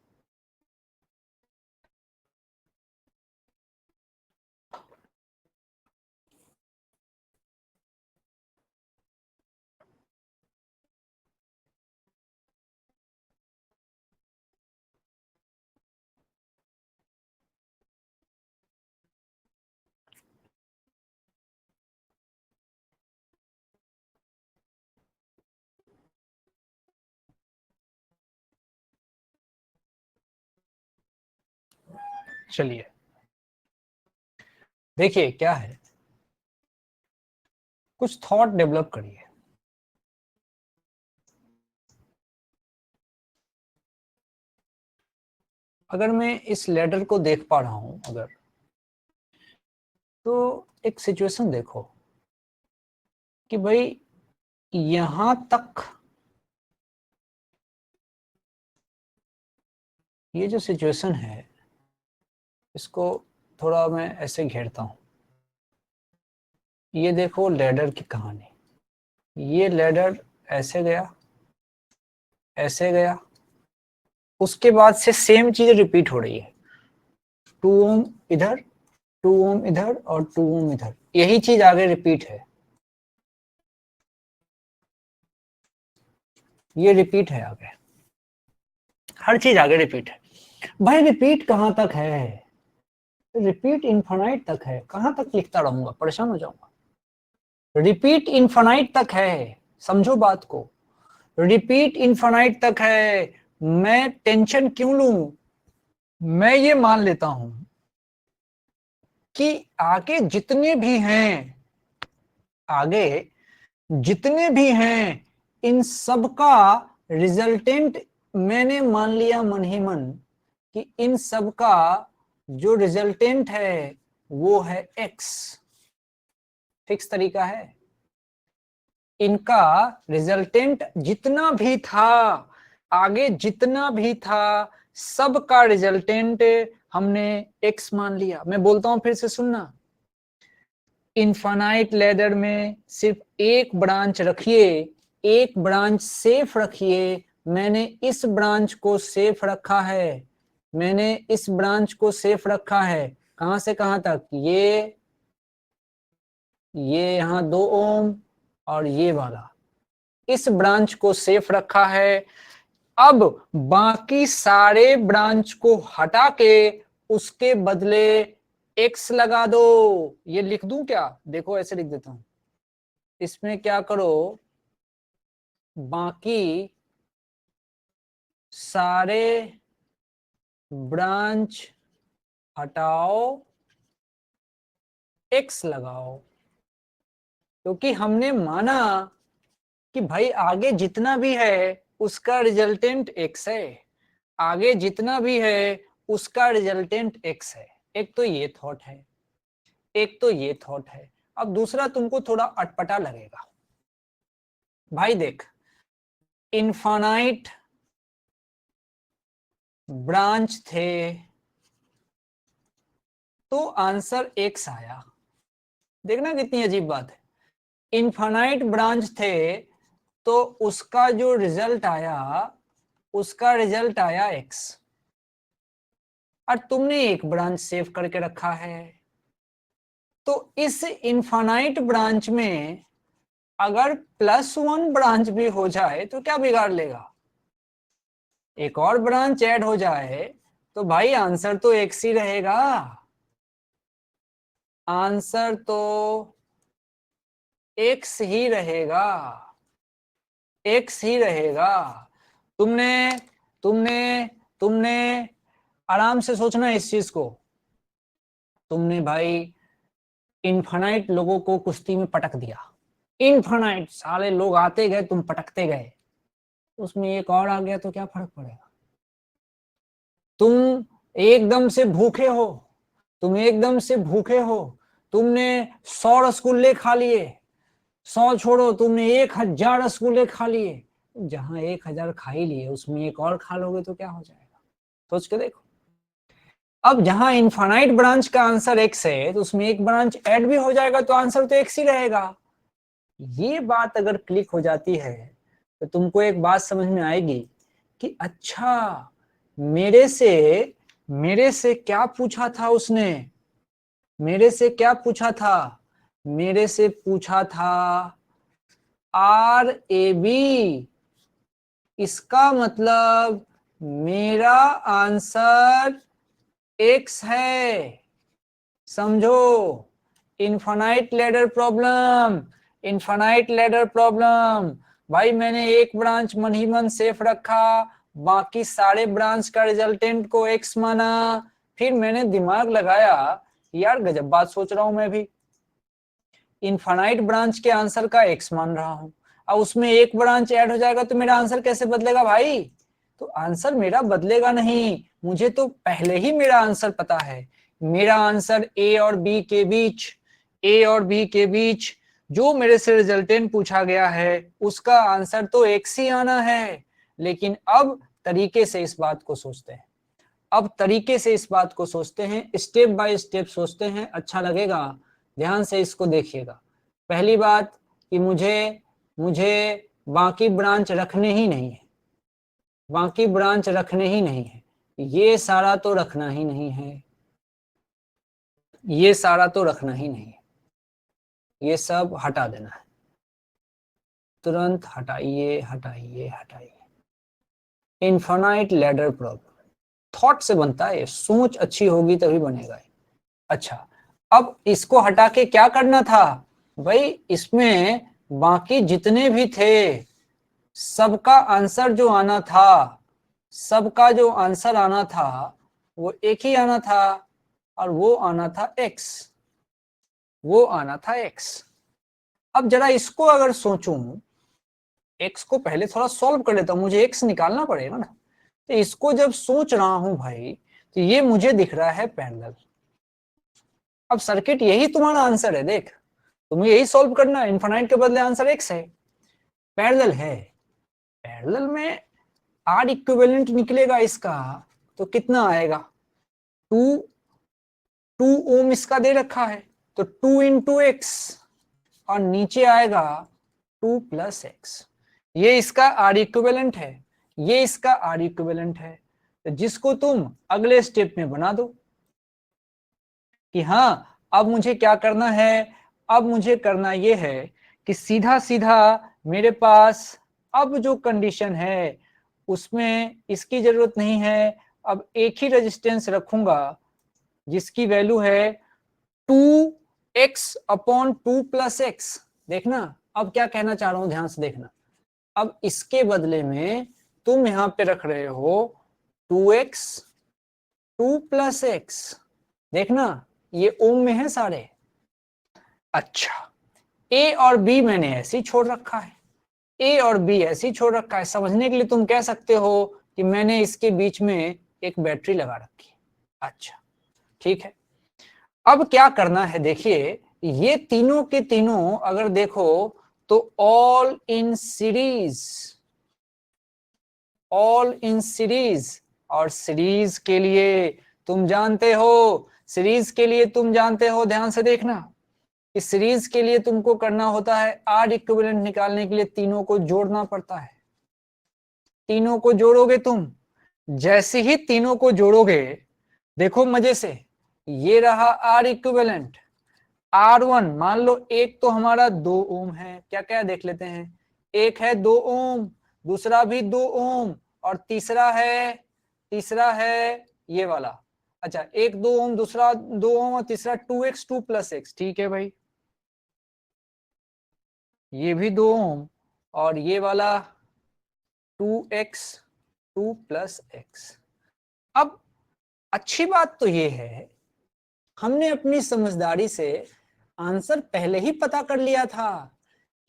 चलिए देखिए क्या है, कुछ थॉट डेवलप करिए। अगर मैं इस लेटर को देख पा रहा हूं, अगर तो एक सिचुएशन देखो कि भाई यहां तक ये जो सिचुएशन है, इसको थोड़ा मैं ऐसे घेरता हूं। ये देखो लैडर की कहानी, ये लैडर ऐसे गया, ऐसे गया, उसके बाद से सेम चीज रिपीट हो रही है। 2 ओम इधर, 2 ओम इधर और 2 ओम इधर, यही चीज आगे रिपीट है। ये रिपीट है आगे, हर चीज आगे रिपीट है। भाई रिपीट कहां तक है? रिपीट इनफाइनाइट तक है। कहां तक लिखता रहूंगा, परेशान हो जाऊंगा। रिपीट इनफाइनाइट तक है, समझो बात को। रिपीट इनफाइनाइट तक है। मैं टेंशन क्यों लूं? मैं ये मान लेता हूं कि आगे जितने भी हैं, आगे जितने भी हैं, इन सब का रिजल्टेंट मैंने मान लिया मन ही मन कि इन सब का जो रिजल्टेंट है वो है एक्स। फिक्स तरीका है। इनका रिजल्टेंट जितना भी था, आगे जितना भी था, सब का रिजल्टेंट हमने एक्स मान लिया। मैं बोलता हूं फिर से सुनना। इनफाइनाइट लैडर में सिर्फ एक ब्रांच रखिए, एक ब्रांच सेफ रखिए। मैंने इस ब्रांच को सेफ रखा है, मैंने इस ब्रांच को सेफ रखा है। कहां से कहां तक? ये यहां 2 ओम और ये वाला, इस ब्रांच को सेफ रखा है। अब बाकी सारे ब्रांच को हटा के उसके बदले एक्स लगा दो। ये लिख दूं क्या? देखो ऐसे लिख देता हूं। इसमें क्या करो, बाकी सारे ब्रांच हटाओ, एक्स लगाओ। क्योंकि हमने माना कि भाई आगे जितना भी है उसका रिजल्टेंट एक्स है, आगे जितना भी है उसका रिजल्टेंट एक्स है। एक तो ये थॉट है, एक तो ये थॉट है। अब दूसरा तुमको थोड़ा अटपटा लगेगा। भाई देख, इनफाइनाइट ब्रांच थे तो आंसर एक्स आया। देखना कितनी अजीब बात है। इनफाइनाइट ब्रांच थे तो उसका जो रिजल्ट आया, उसका रिजल्ट आया एक्स। और तुमने एक ब्रांच सेव करके रखा है, तो इस इनफाइनाइट ब्रांच में अगर +1 ब्रांच भी हो जाए तो क्या बिगाड़ लेगा? एक और ब्रांच ऐड हो जाए तो भाई आंसर तो एक्स ही रहेगा। आंसर तो एक्स ही रहेगा, एक्स ही रहेगा। तुमने तुमने तुमने आराम से सोचना इस चीज को। तुमने भाई इनफाइनाइट लोगों को कुश्ती में पटक दिया। इनफाइनाइट सारे लोग आते गए, तुम पटकते गए, उसमें एक और आ गया तो क्या फर्क पड़ेगा? तुम एकदम से भूखे हो, तुम एकदम से भूखे हो, तुमने 100 रसगुल्ले खा लिए, 100 छोड़ो, तुमने 1000 रसगुल्ले खा लिए। जहां 1000 खा ही लिए उसमें एक और खा लोगे तो क्या हो जाएगा? सोच के देखो। अब जहां इनफाइनाइट ब्रांच का आंसर एक्स है तो उसमें एक ब्रांच ऐड भी हो जाएगा तो आंसर तो एक्स ही रहेगा। ये बात अगर क्लिक हो जाती है तो तुमको एक बात समझ में आएगी कि अच्छा, मेरे से मेरे से क्या पूछा था उसने? मेरे से क्या पूछा था? मेरे से पूछा था RAB। इसका मतलब मेरा आंसर एक्स है। समझो, infinite ladder problem, infinite ladder problem. भाई मैंने एक ब्रांच मन ही मन सेफ रखा, बाकी सारे ब्रांच का रिजल्टेंट को एक्स माना। फिर मैंने दिमाग लगाया यार गजब बात सोच रहा हूं मैं भी। इनफाइनाइट ब्रांच के आंसर का x मान रहा हूं, अब उसमें एक ब्रांच ऐड हो जाएगा तो मेरा आंसर कैसे बदलेगा भाई? तो आंसर मेरा बदलेगा नहीं, मुझे तो पहले ही मेरा आंसर पता है। मेरा आंसर a और b के बीच, a और b के बीच जो मेरे से रिजल्टेंट पूछा गया है उसका आंसर तो x ही आना है। लेकिन अब तरीके से इस बात को सोचते हैं, अब तरीके से इस बात को सोचते हैं, स्टेप बाय स्टेप सोचते हैं, अच्छा लगेगा। ध्यान से इसको देखिएगा। पहली बात कि मुझे मुझे बाकी ब्रांच रखने ही नहीं है, बाकी ब्रांच रखने ही नहीं है, ये सारा तो रखना ही नहीं है, ये सारा तो रखना ही नहीं है, ये सब हटा देना है, तुरंत हटाइए हटाइए हटाइए। इनफाइनाइट लैडर प्रॉब्लम थॉट से बनता है, सोच अच्छी होगी तभी बनेगा। अच्छा, अब इसको हटा के क्या करना था भाई? इसमें बाकी जितने भी थे सबका आंसर जो आना था, सबका जो आंसर आना था वो एक ही आना था, और वो आना था x, वो आना था x। अब जरा इसको अगर सोचूं, x को पहले थोड़ा सॉल्व कर लेता हूं, मुझे x निकालना पड़ेगा ना। तो इसको जब सोच रहा हूं भाई, तो ये मुझे दिख रहा है पैरेलल। अब सर्किट यही तुम्हारा आंसर है, देख तुम्हें यही सॉल्व करना है, इनफाइनाइट के बदले आंसर x है, पैरेलल है। पैरेलल में आर इक्विवेलेंट निकलेगा इसका, तो कितना आएगा? 2 2 ओम इसका दे रखा है, तो 2 इंटू एक्स, और नीचे आएगा 2 प्लस एक्स। ये इसका आर इक्विवेलेंट है, ये इसका आर इक्विवेलेंट है, तो जिसको तुम अगले स्टेप में बना दो कि हाँ अब मुझे क्या करना है। अब मुझे करना यह है कि सीधा सीधा मेरे पास अब जो कंडीशन है उसमें इसकी जरूरत नहीं है, अब एक ही रेजिस्टेंस रखूंगा जिसकी वैल्यू है 2x अपॉन 2 प्लस एक्स। देखना अब क्या कहना चाह रहा हूं, ध्यान से देखना। अब इसके बदले में तुम यहां पे रख रहे हो 2x 2 प्लस एक्स, देखना ये ओम में है सारे। अच्छा, ए और बी मैंने ऐसे ही छोड़ रखा है, ए और बी ऐसे ही छोड़ रखा है। समझने के लिए तुम कह सकते हो कि मैंने इसके बीच में एक बैटरी लगा रखी है। अच्छा ठीक है, अब क्या करना है देखिए, ये तीनों के तीनों अगर देखो तो all in series, all in series. और सीरीज के लिए तुम जानते हो, सीरीज के लिए तुम जानते हो, ध्यान से देखना, इस सीरीज के लिए तुमको करना होता है आर इक्विवेलेंट निकालने के लिए तीनों को जोड़ना पड़ता है। तीनों को जोड़ोगे तुम, जैसे ही तीनों को जोड़ोगे, देखो मजे से, ये रहा आर इक्विवेलेंट R1, मान लो एक तो हमारा 2 ओम है, क्या क्या देख लेते हैं, एक है 2 ओम, दूसरा भी 2 ओम, और तीसरा है ये वाला। अच्छा, एक 2 ओम, दूसरा 2 ओम, और तीसरा 2x 2 प्लस एक्स। ठीक है भाई, ये भी 2 ओम, और ये वाला 2x 2 प्लस एक्स। अब अच्छी बात तो ये है, हमने अपनी समझदारी से आंसर पहले ही पता कर लिया था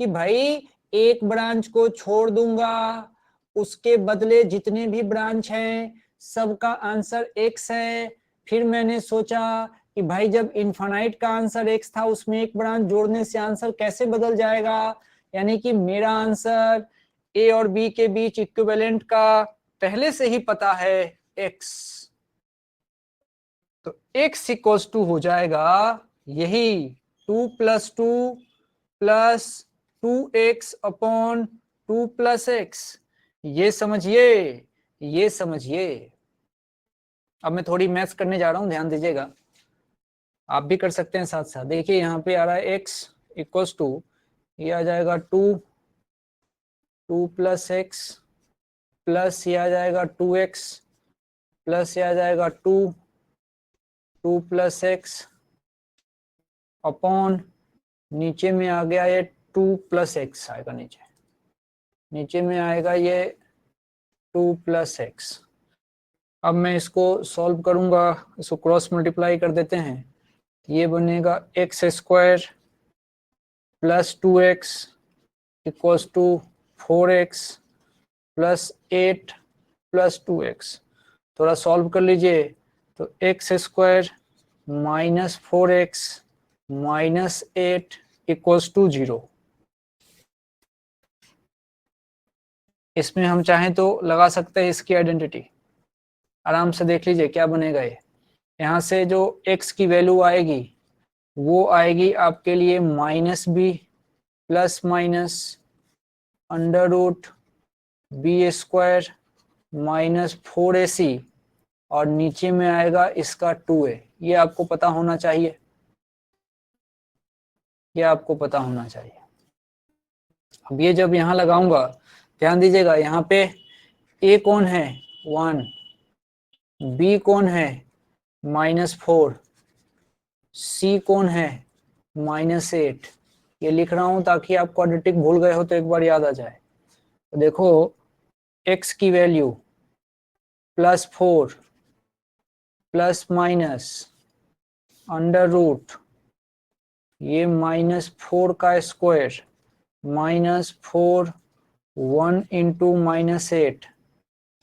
कि भाई एक ब्रांच को छोड़ दूंगा, उसके बदले जितने भी ब्रांच हैं सबका आंसर x है। फिर मैंने सोचा कि भाई जब इनफाइनाइट का आंसर x था, उसमें एक ब्रांच जोड़ने से आंसर कैसे बदल जाएगा, यानी कि मेरा आंसर a और b के बीच इक्विवेलेंट का पहले से ही पता है x, तो x इक्वल्स टू हो जाएगा यही 2 plus 2 plus 2x upon 2 plus x. ये समझिए, ये समझिए। अब मैं थोड़ी मैथ्स करने जा रहा हूं, ध्यान दीजिएगा, आप भी कर सकते हैं साथ साथ। देखिए यहाँ पे आ रहा है x इक्वल्स टू, ये आ जाएगा 2 प्लस एक्स, प्लस ये आ जाएगा 2x, प्लस ये आ जाएगा 2 प्लस एक्स, अपॉन नीचे में आ गया ये 2 प्लस एक्स आएगा, नीचे में आएगा ये 2 प्लस एक्स। अब मैं इसको सॉल्व करूंगा, इसको क्रॉस मल्टीप्लाई कर देते हैं, ये बनेगा x square plus 2x equals to 4x plus 8 plus 2x। थोड़ा सॉल्व कर लीजिए तो x square minus 4x minus 8 equals to 0। इसमें हम चाहें तो लगा सकते हैं इसकी आइडेंटिटी, आराम से देख लीजिए क्या बनेगा। ये यहाँ से जो x की वैल्यू आएगी वो आएगी आपके लिए minus b plus minus under root b square minus 4ac और नीचे में आएगा इसका 2a। ये आपको पता होना चाहिए, ये आपको पता होना चाहिए। अब ये जब यहाँ लगाऊंगा ध्यान दीजिएगा, यहाँ पे a कौन है 1, b कौन है -4, c कौन है -8। ये लिख रहा हूं ताकि आप क्वाड्रेटिक भूल गए हो तो एक बार याद आ जाए। तो देखो x की value +4 plus minus under root ये -4 का स्क्वायर -4 1 इंटू -8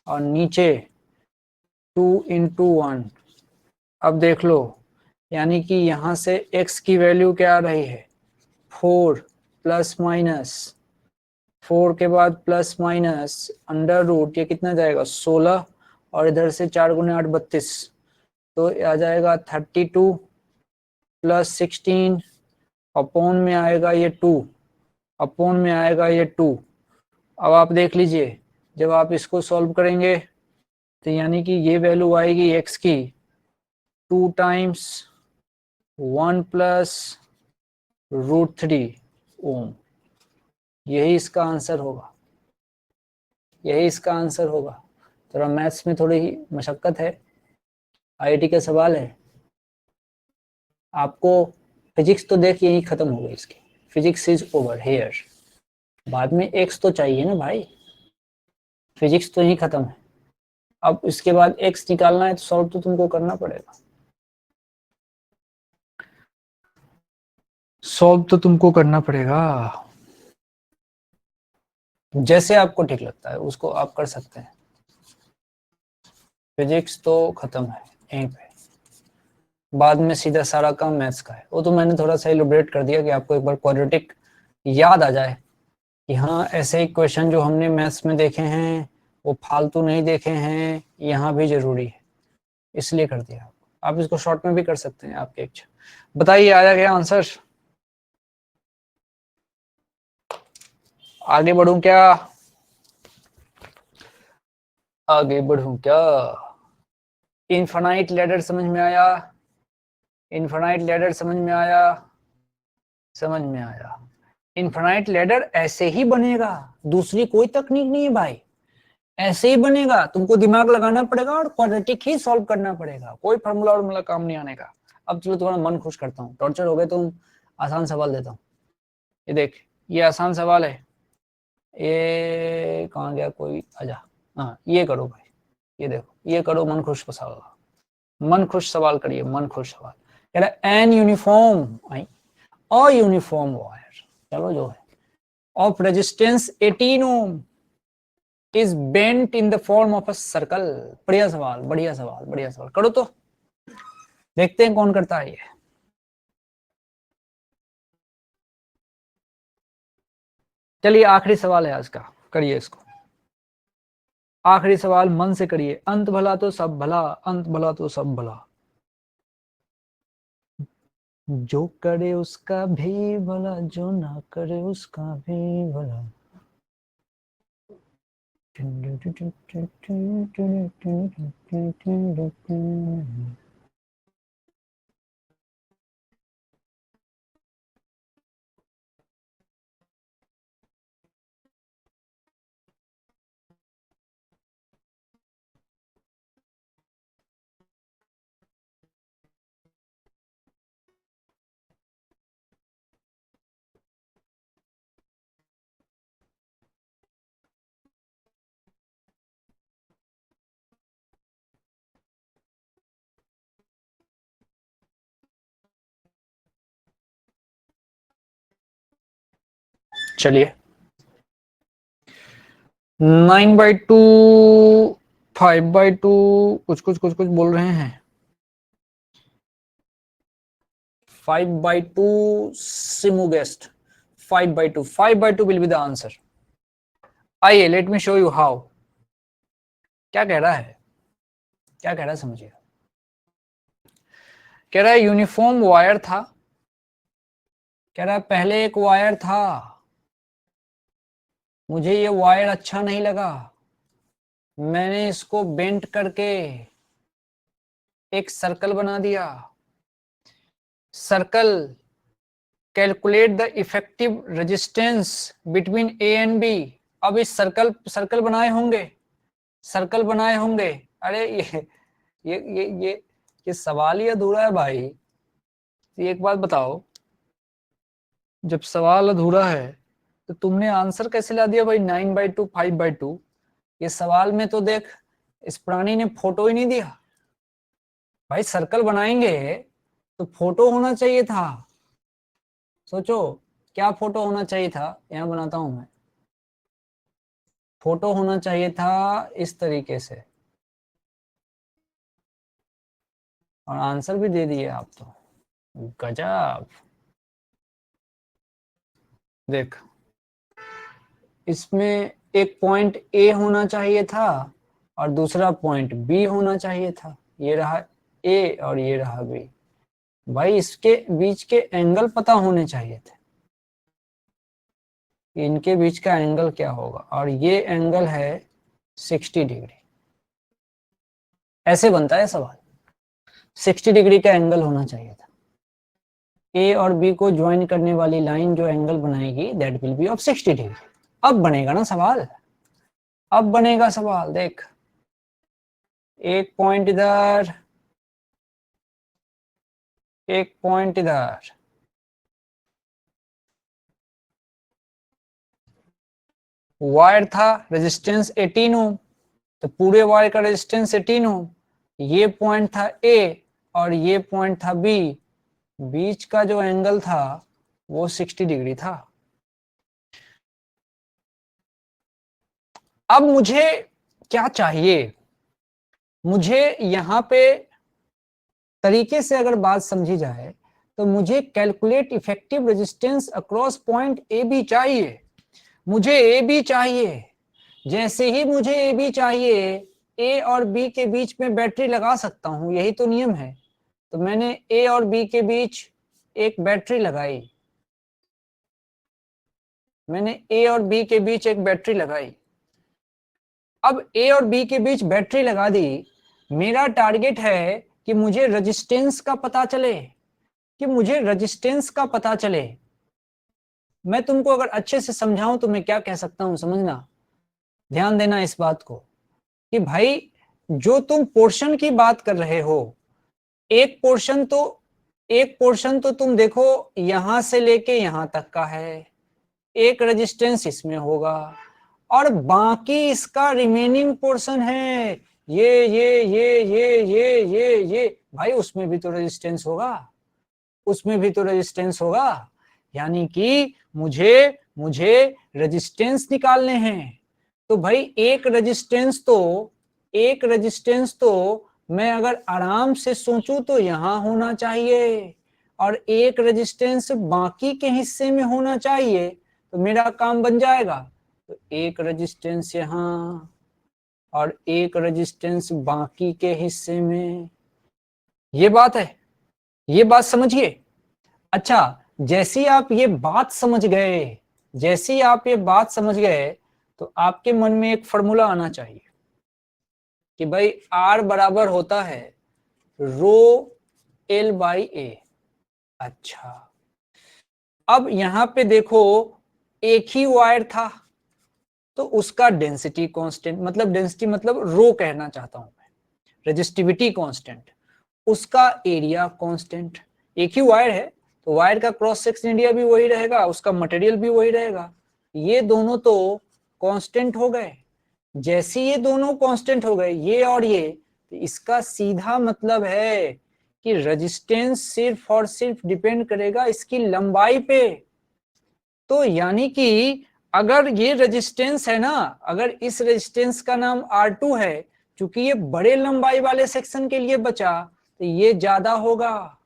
और नीचे 2 इंटू 1। अब देख लो यानी कि यहाँ से x की वैल्यू क्या आ रही है 4 प्लस माइनस 4 के बाद प्लस माइनस अंडर रूट ये कितना जाएगा 16 और इधर से 4 गुने 8 32 तो आ जाएगा 32 प्लस 16 अपॉन में आएगा ये 2 अपॉन में आएगा ये 2। अब आप देख लीजिए जब आप इसको सॉल्व करेंगे तो यानी कि ये वैल्यू आएगी x की 2 टाइम्स 1 प्लस √3 ओम। यही इसका आंसर होगा, यही इसका आंसर होगा। थोड़ा मैथ्स में थोड़ी ही मशक्कत है, आईआईटी का सवाल है। आपको फिजिक्स तो देख यही खत्म हो गई इसकी, फिजिक्स इज ओवर हेयर। बाद में एक्स तो चाहिए ना भाई, फिजिक्स तो यही खत्म है। अब इसके बाद एक्स निकालना है तो सॉल्व तो तुमको करना पड़ेगा, सॉल्व तो तुमको करना पड़ेगा। जैसे आपको ठीक लगता है उसको आप कर सकते हैं, फिजिक्स तो खत्म है यहीं पे। बाद में सीधा सारा काम मैथ्स का है। वो तो मैंने थोड़ा सा इलैबोरेट कर दिया कि आपको एक बार क्वाड्रेटिक याद आ जाए कि हाँ ऐसे ही क्वेश्चन जो हमने मैथ्स में देखे हैं वो फालतू नहीं देखे हैं, यहाँ भी जरूरी है, इसलिए कर दिया। आप इसको शॉर्ट में भी कर सकते हैं, आपकी इच्छा। बताइए आया गया आंसर, आगे बढ़ूं क्या, आगे बढ़ूं क्या। इनफाइनाइट लैडर समझ में आया, इनफाइनाइट लैडर समझ में आया, समझ में आया। इनफाइनाइट लैडर ऐसे ही बनेगा, दूसरी कोई तकनीक नहीं है भाई, ऐसे ही बनेगा। तुमको दिमाग लगाना पड़ेगा और क्वाड्रेटिक ही सॉल्व करना पड़ेगा, कोई फार्मूला और काम नहीं आने का। अब चलो तुम्हारा मन खुश करता हूँ, टॉर्चर हो गए तुम, आसान सवाल देता हूँ। ये देख ये आसान सवाल है, ये कहाँ गया कोई, आजा। हाँ ये करो भाई, ये देखो ये करो, मन खुश सवाल, मन खुश सवाल करिए, मन खुश सवाल। कह रहा एन यूनिफॉर्म यूनिफॉर्म वायर, चलो जो है, of resistance 18 ohm is bent in the form of a circle. बढ़िया सवाल, बढ़िया सवाल, बढ़िया सवाल, करो तो देखते हैं कौन करता है ये। चलिए आखिरी सवाल है आज का, करिए इसको, आखिरी सवाल मन से करिए। अंत भला तो सब भला, अंत भला तो सब भला, जो करे उसका भी भला, जो ना करे उसका भी भला। चलिए 9/2 5/2 कुछ बोल रहे हैं 5/2 सिमू guess 5/2 will be the answer. आइए let me show you how. क्या कह रहा है, क्या कह रहा है समझिए। कह रहा है यूनिफॉर्म वायर था, कह रहा है पहले एक वायर था, मुझे ये वायर अच्छा नहीं लगा, मैंने इसको बेंट करके एक सर्कल बना दिया। Circle calculate the effective resistance between A and B. अब इस सर्कल बनाए होंगे, सर्कल बनाए होंगे। अरे ये सवाल ही अधूरा है भाई। ये एक बात बताओ, जब सवाल अधूरा है तो तुमने आंसर कैसे ला दिया भाई 9/2 5/2? ये सवाल में तो देख इस प्राणी ने फोटो ही नहीं दिया भाई। सर्कल बनाएंगे तो फोटो होना चाहिए था। सोचो क्या फोटो होना चाहिए था, यहां बनाता हूं मैं। फोटो होना चाहिए था इस तरीके से, और आंसर भी दे दिए आप तो, गजब। देख इसमें एक पॉइंट ए होना चाहिए था और दूसरा पॉइंट बी होना चाहिए था। ये रहा ए और ये रहा बी। भाई इसके बीच के एंगल पता होने चाहिए थे, इनके बीच का एंगल क्या होगा, और ये एंगल है 60 डिग्री। ऐसे बनता है सवाल, 60 डिग्री का एंगल होना चाहिए था। ए और बी को ज्वाइन करने वाली लाइन जो एंगल बनाएगी that will be of 60 degree. अब बनेगा ना सवाल, अब बनेगा सवाल। देख एक पॉइंट इधर, एक पॉइंट इधर, वायर था रेजिस्टेंस 18 ओम, तो पूरे वायर का रेजिस्टेंस 18 ओम। ये पॉइंट था ए और ये पॉइंट था बी, बीच का जो एंगल था वो 60 डिग्री था। अब मुझे क्या चाहिए, मुझे यहां पे तरीके से अगर बात समझी जाए तो मुझे calculate effective resistance across point A B चाहिए। मुझे ए बी चाहिए। जैसे ही मुझे ए बी चाहिए, ए और बी के बीच में बैटरी लगा सकता हूं, यही तो नियम है। तो मैंने ए और बी के बीच एक बैटरी लगाई, मैंने ए और बी के बीच एक बैटरी लगाई। अब ए और बी के बीच बैटरी लगा दी। मेरा टारगेट है कि मुझे रेजिस्टेंस का पता चले, कि मुझे रेजिस्टेंस का पता चले। मैं तुमको अगर अच्छे से समझाऊं तो मैं क्या कह सकता हूं, समझना, ध्यान देना इस बात को, कि भाई जो तुम पोर्शन की बात कर रहे हो, एक पोर्शन तो, एक पोर्शन तो तुम देखो यहां से लेके यहां तक का है, एक रेजिस्टेंस इसमें होगा, और बाकी इसका रिमेनिंग पोर्शन है ये भाई उसमें भी तो रेजिस्टेंस होगा, उसमें भी तो रेजिस्टेंस होगा। यानी कि मुझे मुझे रेजिस्टेंस निकालने हैं। तो भाई एक रेजिस्टेंस तो, एक रेजिस्टेंस तो मैं अगर आराम से सोचूं तो यहां होना चाहिए, और एक रेजिस्टेंस बाकी के हिस्से में होना चाहिए, तो मेरा काम बन जाएगा। तो एक रेजिस्टेंस यहाँ और एक रेजिस्टेंस बाकी के हिस्से में। ये बात है, ये बात समझिए। अच्छा, जैसे ही आप ये बात समझ गए, जैसे ही आप ये बात समझ गए, तो आपके मन में एक फॉर्मूला आना चाहिए कि भाई R बराबर होता है रो L बाई ए। अच्छा, अब यहां पे देखो एक ही वायर था तो उसका डेंसिटी कांस्टेंट, मतलब डेंसिटी मतलब रो कहना चाहता हूं मैं, रेजिस्टिविटी कांस्टेंट, उसका एरिया कांस्टेंट। एक ही वायर है तो वायर का क्रॉस सेक्शन एरिया भी वही रहेगा, उसका मटेरियल भी वही रहेगा। ये दोनों तो कांस्टेंट हो गए। जैसे ये दोनों कांस्टेंट हो गए, ये और ये, तो इसका सीधा मतलब है कि रेजिस्टेंस सिर्फ और सिर्फ डिपेंड करेगा इसकी लंबाई पे। तो यानी कि अगर ये रेजिस्टेंस है ना, अगर इस रेजिस्टेंस का नाम R2 है, क्योंकि ये बड़े लंबाई वाले सेक्शन के लिए बचा, तो ये ज्यादा होगा।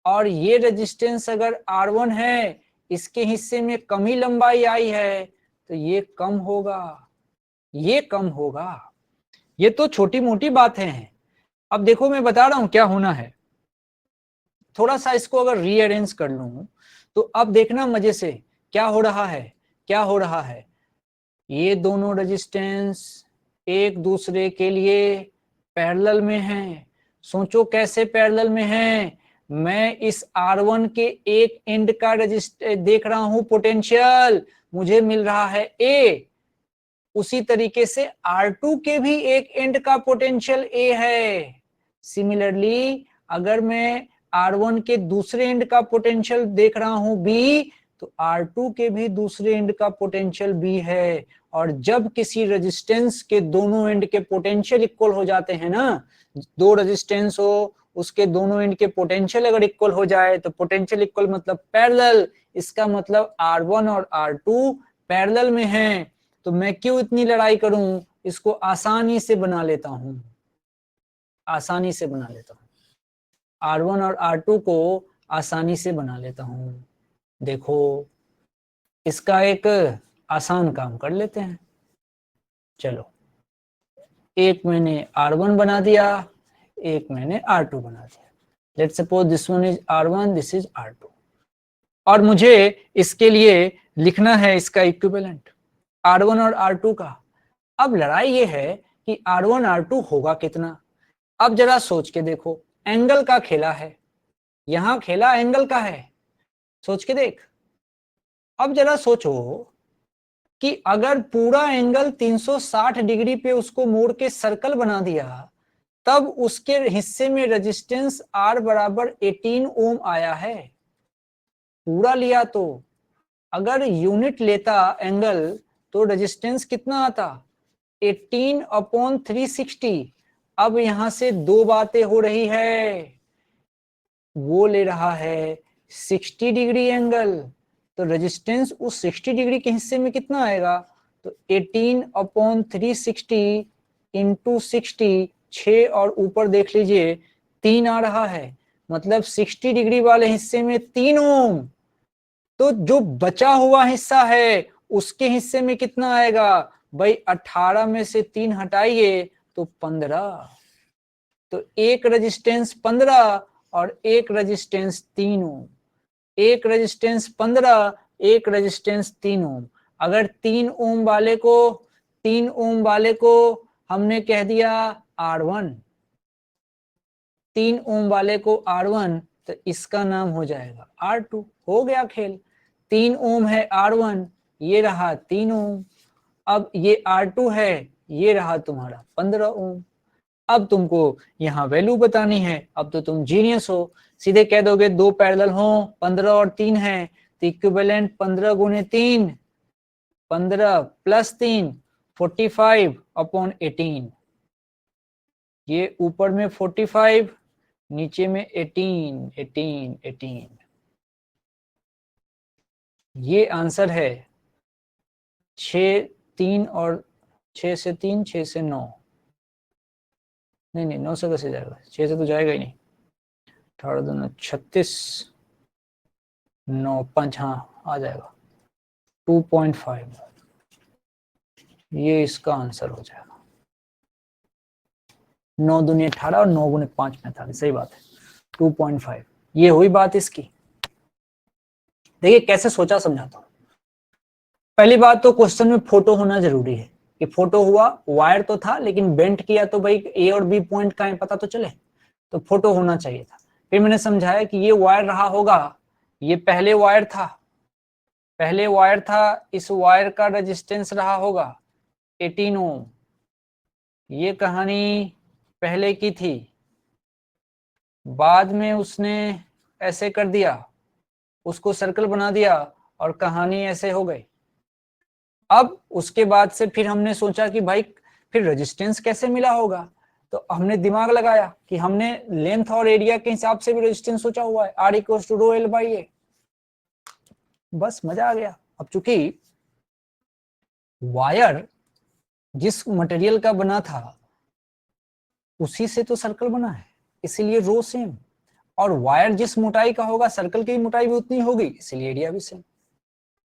और ये रेजिस्टेंस अगर R1 है, इसके हिस्से में कम ही लंबाई आई है, तो ये कम होगा, ये कम होगा। ये तो छोटी मोटी बातें हैं। अब देखो मैं बता रहा हूं क्या होना है। थोड़ा सा इसको अगर रीअरेंज कर लूं तो अब देखना मजे से क्या हो रहा है। क्या हो रहा है, ये दोनों रेजिस्टेंस एक दूसरे के लिए पैरेलल में हैं। सोचो कैसे पैरेलल में हैं। मैं इस R1 के एक एंड का रजिस्टर देख रहा हूं पोटेंशियल, मुझे मिल रहा है A। उसी तरीके से R2 के भी एक एंड का पोटेंशियल A है। सिमिलरली अगर मैं R1 के दूसरे एंड का पोटेंशियल देख रहा हूं B, तो R2 के भी दूसरे एंड का पोटेंशियल B है। और जब किसी रेजिस्टेंस के दोनों एंड के पोटेंशियल इक्वल हो जाते हैं ना, दो रेजिस्टेंस हो, उसके दोनों एंड के पोटेंशियल अगर इक्वल हो जाए, तो पोटेंशियल इक्वल मतलब पैरेलल, इसका मतलब R1 और R2 पैरेलल में हैं। तो मैं क्यों इतनी लड़ाई करूं, इसको आसानी से बना लेता हूं, आसानी से बना लेता हूं। R1 और R2 को आसानी से बना लेता हूं। देखो इसका एक आसान काम कर लेते हैं। चलो, एक मैंने R1 बना दिया, एक मैंने R2 बना दिया। Let's suppose this one is R1, this is R2। और मुझे इसके लिए लिखना है इसका इक्विवेलेंट R1 और R2 का। अब लड़ाई ये है कि R1 R2 होगा कितना। अब जरा सोच के देखो, एंगल का खेला है, यहां खेला एंगल का है, सोच के देख। अब जरा सोचो कि अगर पूरा एंगल 360 डिग्री पे उसको मोड़ के सर्कल बना दिया, तब उसके हिस्से में रेजिस्टेंस R बराबर 18 ओम आया है। पूरा लिया तो अगर यूनिट लेता एंगल, तो रेजिस्टेंस कितना आता, 18/360। अब यहां से दो बातें हो रही है, वो ले रहा है 60 डिग्री एंगल, तो रेजिस्टेंस उस 60 डिग्री के हिस्से में कितना आएगा, तो 18/360 इंटू 60, 6 और ऊपर देख लीजिए 3 आ रहा है, मतलब 60 डिग्री वाले हिस्से में 3 ओम। तो जो बचा हुआ हिस्सा है उसके हिस्से में कितना आएगा भाई, 18 में से 3 हटाइए तो 15। तो एक रेजिस्टेंस 15 और एक रेजिस्टेंस 3 ओम, एक रेजिस्टेंस 15, एक रेजिस्टेंस 3 ओम। अगर 3 ओम वाले को हमने कह दिया R1, 3 ओम वाले को R1, तो इसका नाम हो जाएगा R2। हो गया खेल। 3 ओम है R1, ये रहा 3 ओम। अब ये R2 है, ये रहा तुम्हारा 15 ओम। अब तुमको यहाँ वैल्यू बतानी है। अब तो तुम जीनियस हो, सीधे कह दोगे दो पैरेलल हो, 15 और 3 है, तो इक्विवेलेंट 15 गुने 3, 15 प्लस 3, 45/18। ये ऊपर में 45, नीचे में 18, 18, 18। ये आंसर है 6, 3 और 6 से 3, 6 से 9, नहीं 9 से कैसे जाएगा, 6 से तो जाएगा ही नहीं। 18 2 36, 9 5, हाँ आ जाएगा 2.5। ये इसका आंसर हो जाएगा। 9 दूनी 18 और 9 गुने 5 45, सही बात है 2.5। ये हुई बात इसकी। देखिए कैसे सोचा, समझाता हूं। पहली बात तो क्वेश्चन में फोटो होना जरूरी है, कि फोटो हुआ, वायर तो था लेकिन बेंट किया तो भाई ए और बी पॉइंट का है पता तो चले, तो फोटो होना चाहिए था। फिर मैंने समझाया कि ये वायर रहा होगा, ये पहले वायर था, पहले वायर था, इस वायर का रेजिस्टेंस रहा होगा 18 ओम। ये कहानी पहले की थी, बाद में उसने ऐसे कर दिया, उसको सर्कल बना दिया और कहानी ऐसे हो गई। अब उसके बाद से फिर हमने सोचा कि भाई फिर रेजिस्टेंस कैसे मिला होगा, तो हमने दिमाग लगाया कि हमने लेंथ और एरिया के हिसाब से भी रेजिस्टेंस सोचा हुआ है, R = ρl/A। बस मजा आ गया। अब चूंकि वायर जिस मटेरियल का बना था उसी से तो सर्कल बना है, इसीलिए रो सेम। और वायर जिस मोटाई का होगा सर्कल की मोटाई भी उतनी होगी, इसीलिए एरिया भी सेम।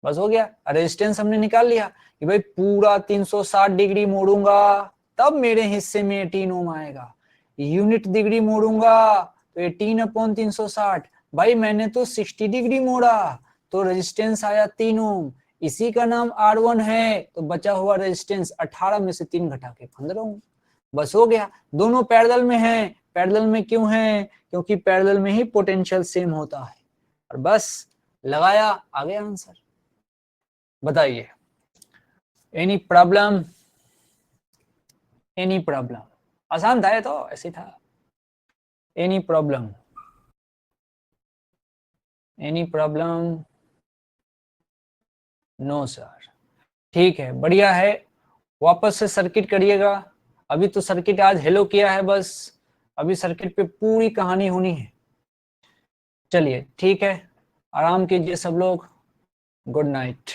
बस हो गया। रेजिस्टेंस हमने निकाल लिया कि भाई पूरा 360 डिग्री मोड़ूंगा तब मेरे हिस्से में 18 ओम आएगा, यूनिट डिग्री मोड़ूंगा तो 18/360। भाई मैंने तो 60 डिग्री मोड़ा तो रेजिस्टेंस आया 3 ओम, इसी का नाम R1 है। तो बचा हुआ रेजिस्टेंस 18 में से 3 घटा के 15 ओम। बस हो गया। दोनों पैरेलल में हैं। पैरेलल में क्यों हैं? क्योंकि पैरेलल में ही पोटेंशियल सेम होता है। और बस लगाया, आ गया आंसर। बताइए, एनी प्रॉब्लम? Any problem? आसान था ये तो, ऐसे था। Any problem? Any problem? No sir. ठीक है, बढ़िया है। वापस से सर्किट करिएगा। अभी तो सर्किट आज हेलो किया है बस, अभी सर्किट पे पूरी कहानी होनी है। चलिए ठीक है, आराम कीजिए सब लोग। Good night.